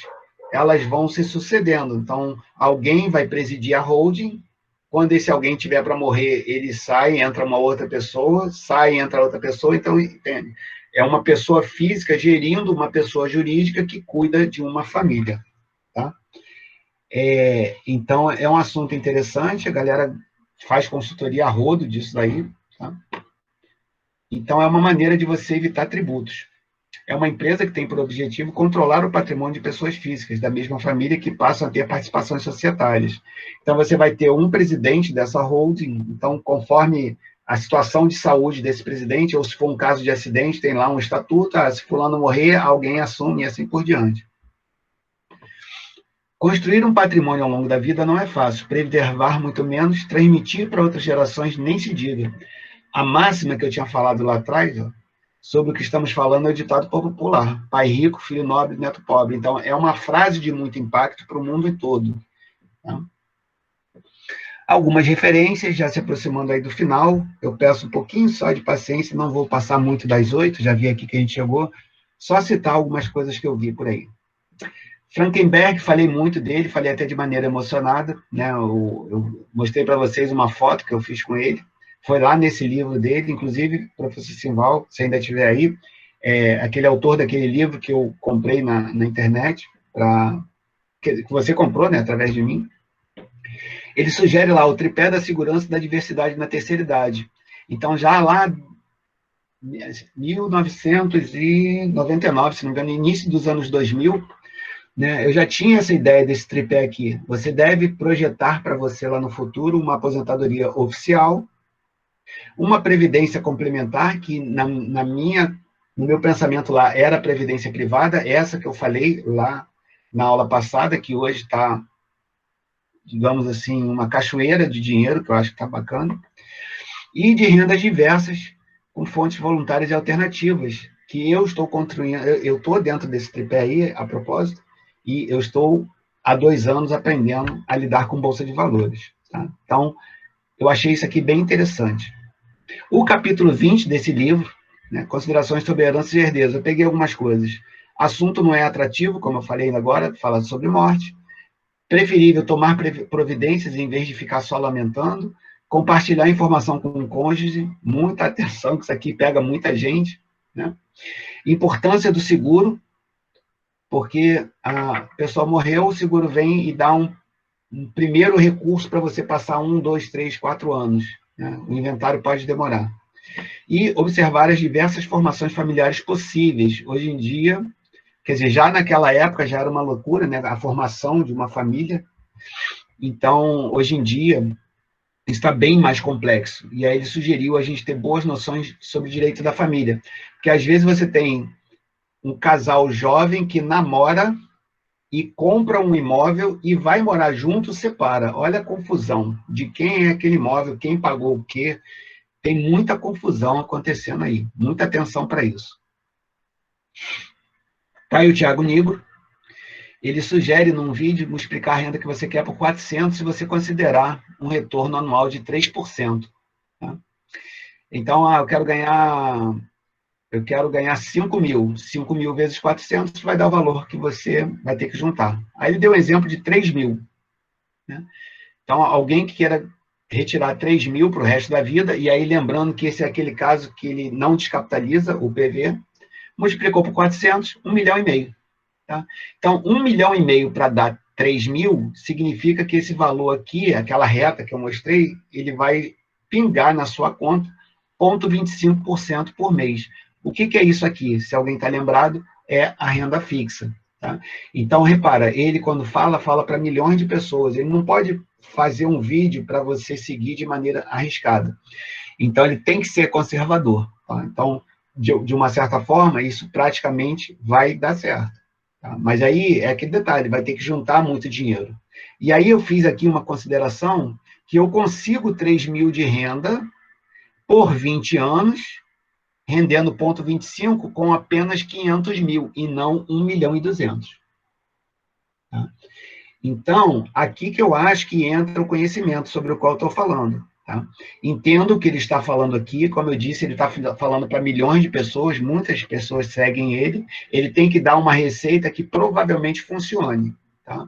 Elas vão se sucedendo. Então, alguém vai presidir a holding. Quando esse alguém tiver para morrer, ele sai, entra uma outra pessoa, sai, entra outra pessoa. Então, entende? É uma pessoa física gerindo uma pessoa jurídica que cuida de uma família. Tá? Então, é um assunto interessante, a galera faz consultoria a rodo disso daí. Tá? Então, é uma maneira de você evitar tributos. É uma empresa que tem por objetivo controlar o patrimônio de pessoas físicas da mesma família que passam a ter participações societárias. Então, você vai ter um presidente dessa holding, então, conforme a situação de saúde desse presidente, ou se for um caso de acidente, tem lá um estatuto, se fulano morrer, alguém assume e assim por diante. Construir um patrimônio ao longo da vida não é fácil, preservar muito menos, transmitir para outras gerações nem se diga. A máxima que eu tinha falado lá atrás, sobre o que estamos falando, é o ditado popular: pai rico, filho nobre, neto pobre. Então, é uma frase de muito impacto para o mundo todo. Tá? Algumas referências, já se aproximando aí do final, eu peço um pouquinho só de paciência, não vou passar muito das 8, já vi aqui que a gente chegou, só citar algumas coisas que eu vi por aí. Frankenberg, falei muito dele, falei até de maneira emocionada, né? Eu mostrei para vocês uma foto que eu fiz com ele, foi lá nesse livro dele, inclusive, professor Simval, se ainda estiver aí, aquele autor daquele livro que eu comprei na internet, que você comprou, né, através de mim, ele sugere lá o tripé da segurança e da diversidade na terceira idade. Então, já lá, 1999, se não me engano, início dos anos 2000, né, eu já tinha essa ideia desse tripé aqui. Você deve projetar para você lá no futuro uma aposentadoria oficial, uma previdência complementar, que no meu pensamento lá era a previdência privada, essa que eu falei lá na aula passada, que hoje está, digamos assim, uma cachoeira de dinheiro, que eu acho que está bacana, e de rendas diversas, com fontes voluntárias e alternativas, que eu estou construindo, eu estou dentro desse tripé aí, a propósito, e eu estou há 2 anos aprendendo a lidar com bolsa de valores. Tá? Então, eu achei isso aqui bem interessante. O capítulo 20 desse livro, né, Considerações sobre Herança e Herdeiros, eu peguei algumas coisas. Assunto não é atrativo, como eu falei agora, fala sobre morte. Preferível tomar providências em vez de ficar só lamentando. Compartilhar informação com o cônjuge. Muita atenção, que isso aqui pega muita gente. Né? Importância do seguro, porque a pessoa morreu, o seguro vem e dá um primeiro recurso para você passar 1, 2, 3, 4 anos. Né? O inventário pode demorar. E observar as diversas formações familiares possíveis. Hoje em dia, quer dizer, já naquela época já era uma loucura, né? A formação de uma família. Então, hoje em dia, está bem mais complexo. E aí ele sugeriu a gente ter boas noções sobre o direito da família. Porque às vezes você tem um casal jovem que namora e compra um imóvel e vai morar junto, separa. Olha a confusão de quem é aquele imóvel, quem pagou o quê. Tem muita confusão acontecendo aí. Muita atenção para isso. Tá aí o Thiago Nigro. Ele sugere num vídeo multiplicar a renda que você quer por 400 se você considerar um retorno anual de 3%. Tá? Então, eu quero ganhar 5 mil. 5 mil vezes 400 vai dar o valor que você vai ter que juntar. Aí ele deu um exemplo de 3 mil. Né? Então, alguém que queira retirar 3 mil para o resto da vida, e aí lembrando que esse é aquele caso que ele não descapitaliza, o PV, multiplicou por 400, 1,5 milhão. Tá? Então, 1,5 milhão para dar 3 mil, significa que esse valor aqui, aquela reta que eu mostrei, ele vai pingar na sua conta 0,25% por mês. O que é isso aqui? Se alguém está lembrado, é a renda fixa. Tá? Então, repara, ele quando fala para milhões de pessoas. Ele não pode fazer um vídeo para você seguir de maneira arriscada. Então, ele tem que ser conservador. Tá? Então, de uma certa forma, isso praticamente vai dar certo. Tá? Mas aí é aquele detalhe, vai ter que juntar muito dinheiro. E aí eu fiz aqui uma consideração que eu consigo 3 mil de renda por 20 anos, rendendo 0,25 com apenas 500 mil, e não 1,2 milhão. Tá? Então, aqui que eu acho que entra o conhecimento sobre o qual eu estou falando. Tá? Entendo o que ele está falando aqui, como eu disse, ele está falando para milhões de pessoas, muitas pessoas seguem ele tem que dar uma receita que provavelmente funcione. Tá?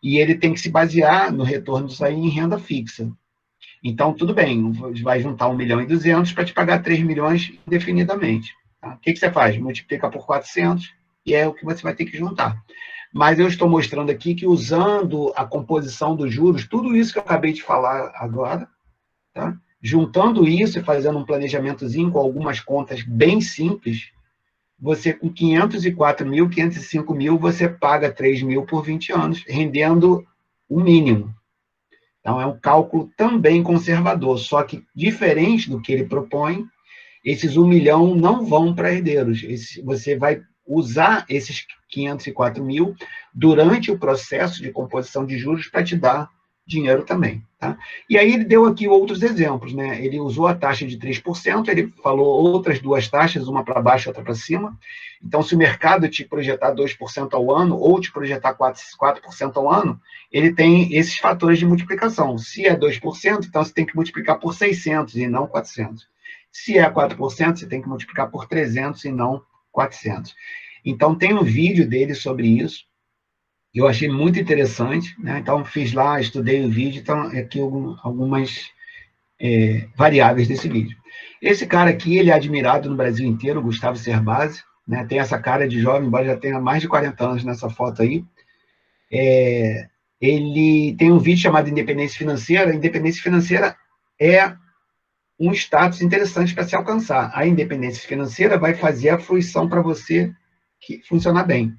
E ele tem que se basear no retorno disso aí em renda fixa. Então, tudo bem, vai juntar 1,2 milhão para te pagar 3 milhões indefinidamente. Tá? O que você faz? Multiplica por 400 e é o que você vai ter que juntar. Mas eu estou mostrando aqui que usando a composição dos juros, tudo isso que eu acabei de falar agora, tá? Juntando isso e fazendo um planejamentozinho com algumas contas bem simples, você com 504 mil, 505 mil, você paga 3 mil por 20 anos, rendendo o mínimo. Então, é um cálculo também conservador, só que diferente do que ele propõe, esses 1 milhão não vão para herdeiros. Você vai usar esses 504 mil durante o processo de composição de juros para te dar dinheiro também. Tá? E aí ele deu aqui outros exemplos. Né? Ele usou a taxa de 3%, ele falou outras 2 taxas, uma para baixo e outra para cima. Então, se o mercado te projetar 2% ao ano ou te projetar 4% ao ano, ele tem esses fatores de multiplicação. Se é 2%, então você tem que multiplicar por 600 e não 400. Se é 4%, você tem que multiplicar por 300 e não 400. Então, tem um vídeo dele sobre isso. Eu achei muito interessante, né? Então fiz lá, estudei o vídeo, então aqui algumas variáveis desse vídeo. Esse cara aqui, ele é admirado no Brasil inteiro, Gustavo Cerbasi, né? Tem essa cara de jovem, embora já tenha mais de 40 anos nessa foto aí. Ele tem um vídeo chamado Independência Financeira. A independência financeira é um status interessante para se alcançar. A independência financeira vai fazer a fruição para você que funcionar bem.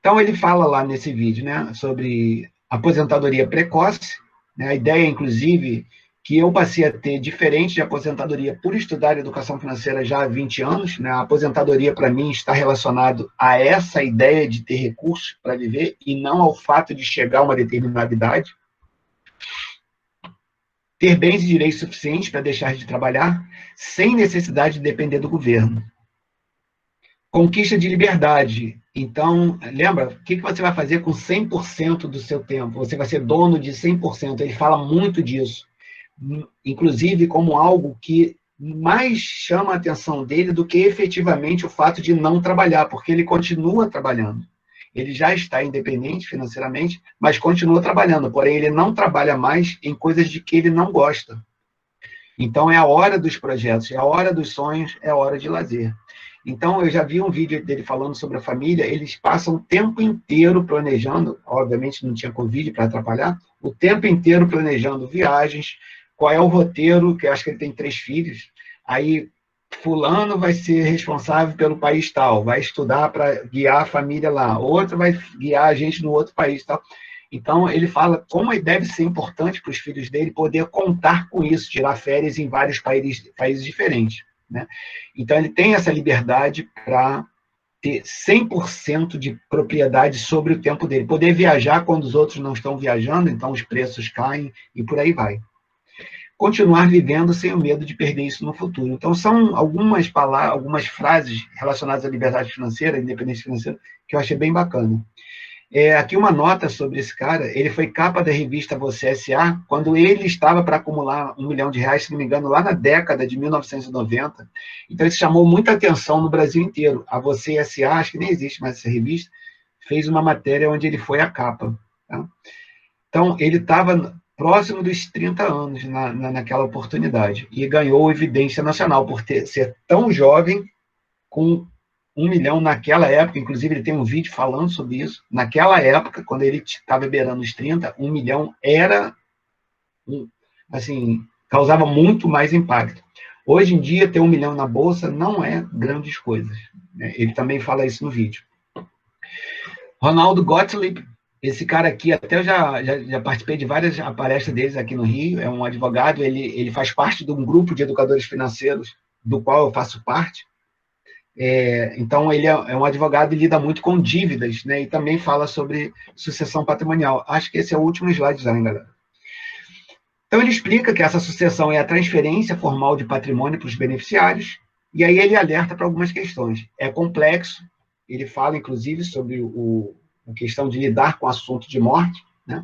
Então, ele fala lá nesse vídeo, né, sobre aposentadoria precoce, né, a ideia, inclusive, que eu passei a ter diferente de aposentadoria por estudar educação financeira já há 20 anos. Né, a aposentadoria, para mim, está relacionado a essa ideia de ter recursos para viver e não ao fato de chegar a uma determinada idade. Ter bens e direitos suficientes para deixar de trabalhar sem necessidade de depender do governo. Conquista de liberdade. Então, lembra, o que você vai fazer com 100% do seu tempo? Você vai ser dono de 100%. Ele fala muito disso. Inclusive como algo que mais chama a atenção dele do que efetivamente o fato de não trabalhar, porque ele continua trabalhando. Ele já está independente financeiramente, mas continua trabalhando, porém ele não trabalha mais em coisas de que ele não gosta. Então é a hora dos projetos, é a hora dos sonhos, é a hora de lazer. Então eu já vi um vídeo dele falando sobre a família, eles passam o tempo inteiro planejando, obviamente não tinha Covid para atrapalhar, o tempo inteiro planejando viagens, qual é o roteiro, que eu acho que ele tem 3 filhos, aí fulano vai ser responsável pelo país tal, vai estudar para guiar a família lá, outro vai guiar a gente no outro país tal. Então, ele fala como deve ser importante para os filhos dele poder contar com isso, tirar férias em vários países diferentes. Né? Então, ele tem essa liberdade para ter 100% de propriedade sobre o tempo dele, poder viajar quando os outros não estão viajando, então os preços caem e por aí vai. Continuar vivendo sem o medo de perder isso no futuro. Então, são algumas palavras, algumas frases relacionadas à liberdade financeira, à independência financeira, que eu achei bem bacana. Aqui uma nota sobre esse cara, ele foi capa da revista Você S.A. quando ele estava para acumular R$1 milhão, se não me engano, lá na década de 1990. Então, isso chamou muita atenção no Brasil inteiro. A Você S.A., acho que nem existe mais essa revista, fez uma matéria onde ele foi a capa. Tá? Então, ele estava próximo dos 30 anos naquela oportunidade e ganhou evidência nacional por ser tão jovem, com R$1 milhão naquela época. Inclusive ele tem um vídeo falando sobre isso. Naquela época, quando ele estava beirando os 30, R$1 milhão era, assim, causava muito mais impacto. Hoje em dia, ter R$1 milhão na bolsa não é grandes coisas. Né? Ele também fala isso no vídeo. Ronaldo Gottlieb, esse cara aqui, até eu já participei de várias palestras deles aqui no Rio, é um advogado, ele faz parte de um grupo de educadores financeiros, do qual eu faço parte. Então, ele é um advogado e lida muito com dívidas, né? E também fala sobre sucessão patrimonial. Acho que esse é o último slide já, hein, galera? Então, ele explica que essa sucessão é a transferência formal de patrimônio para os beneficiários, e aí ele alerta para algumas questões. É complexo, ele fala, inclusive, sobre a questão de lidar com o assunto de morte, né?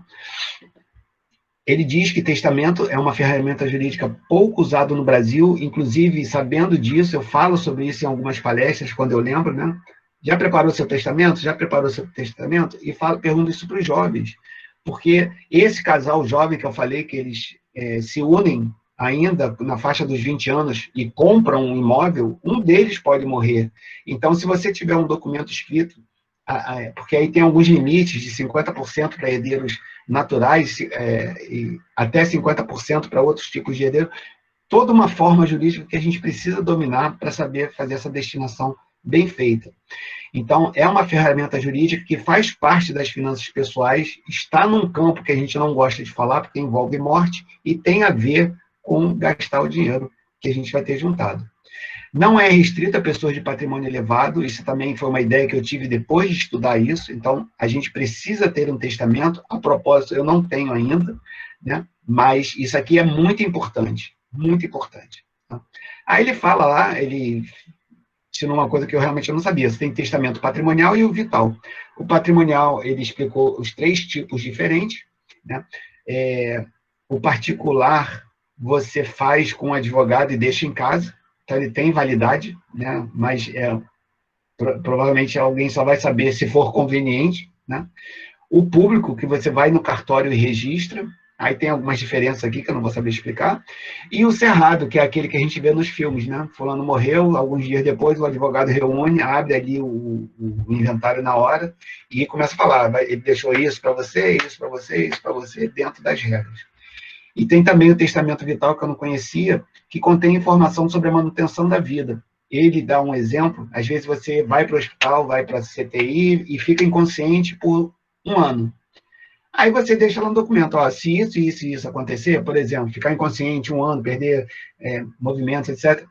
Ele diz que testamento é uma ferramenta jurídica pouco usada no Brasil, inclusive, sabendo disso, eu falo sobre isso em algumas palestras, quando eu lembro, né? Já preparou seu testamento? Já preparou seu testamento? E pergunto isso para os jovens, porque esse casal jovem que eu falei, que eles se unem ainda na faixa dos 20 anos e compram um imóvel, um deles pode morrer. Então, se você tiver um documento escrito, porque aí tem alguns limites de 50% para herdeiros naturais e até 50% para outros tipos de herdeiro, toda uma forma jurídica que a gente precisa dominar para saber fazer essa destinação bem feita. Então, é uma ferramenta jurídica que faz parte das finanças pessoais, está num campo que a gente não gosta de falar, porque envolve morte, e tem a ver com gastar o dinheiro que a gente vai ter juntado. Não é restrita a pessoas de patrimônio elevado, isso também foi uma ideia que eu tive depois de estudar isso, então a gente precisa ter um testamento, a propósito, eu não tenho ainda, né? Mas isso aqui é muito importante, muito importante. Tá? Aí ele fala lá, ele ensinou uma coisa que eu realmente não sabia, você tem testamento patrimonial e o vital. O patrimonial, ele explicou os 3 tipos diferentes, né? O particular você faz com o advogado e deixa em casa, então ele tem validade, né? Mas provavelmente alguém só vai saber se for conveniente, né? O público, que você vai no cartório e registra, aí tem algumas diferenças aqui que eu não vou saber explicar, e o cerrado, que é aquele que a gente vê nos filmes, né? Fulano morreu, alguns dias depois o advogado reúne, abre ali o inventário na hora e começa a falar, ele deixou isso para você, isso para você, isso para você, dentro das regras. E tem também o testamento vital, que eu não conhecia, que contém informação sobre a manutenção da vida. Ele dá um exemplo, às vezes você vai para o hospital, vai para a CTI e fica inconsciente por 1 ano. Aí você deixa lá no documento, ó, se isso, isso e isso acontecer, por exemplo, ficar inconsciente 1 ano, perder movimentos, etc.,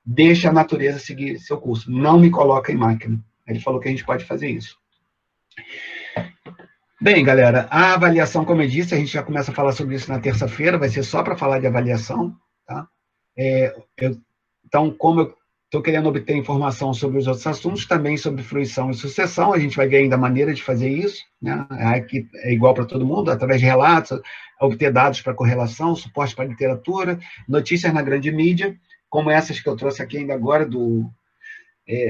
deixa a natureza seguir seu curso. Não me coloca em máquina. Ele falou que a gente pode fazer isso. Bem, galera, a avaliação, como eu disse, a gente já começa a falar sobre isso na terça-feira, vai ser só para falar de avaliação, tá? Então, como eu estou querendo obter informação sobre os outros assuntos, também sobre fruição e sucessão, a gente vai ver ainda a maneira de fazer isso, né? Aqui é igual para todo mundo, através de relatos, obter dados para correlação, suporte para literatura, notícias na grande mídia, como essas que eu trouxe aqui ainda agora, do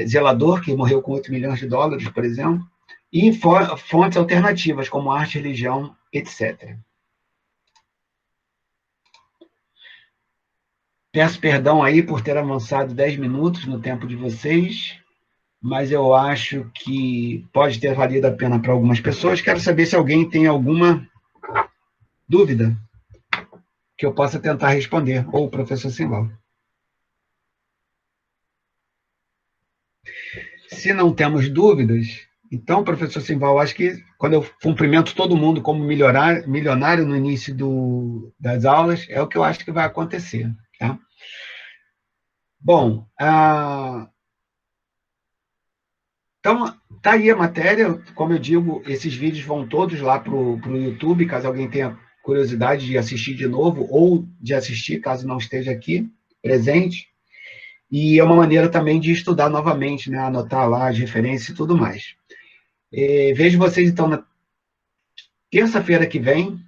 zelador, que morreu com 8 milhões de dólares, por exemplo, e fontes alternativas, como arte, religião, etc. Peço perdão aí por ter avançado 10 minutos no tempo de vocês, mas eu acho que pode ter valido a pena para algumas pessoas. Quero saber se alguém tem alguma dúvida que eu possa tentar responder, ou o professor Simval. Se não temos dúvidas, então, professor Simval, acho que quando eu cumprimento todo mundo como milionário no início das aulas, é o que eu acho que vai acontecer. Tá? Bom, então, tá aí a matéria. Como eu digo, esses vídeos vão todos lá para o YouTube, caso alguém tenha curiosidade de assistir de novo, ou de assistir, caso não esteja aqui presente. E é uma maneira também de estudar novamente, né? Anotar lá as referências e tudo mais. Vejo vocês, então, na terça-feira que vem.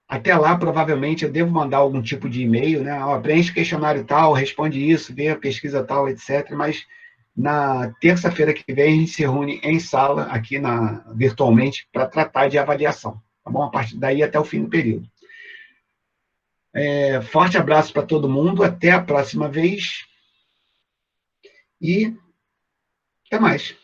Até lá, provavelmente, eu devo mandar algum tipo de e-mail, né? Preenche questionário tal, responde isso, vê a pesquisa tal, etc. Mas na terça-feira que vem, a gente se reúne em sala, aqui virtualmente, para tratar de avaliação. Tá bom? A partir daí até o fim do período. Forte abraço para todo mundo, até a próxima vez. E até mais.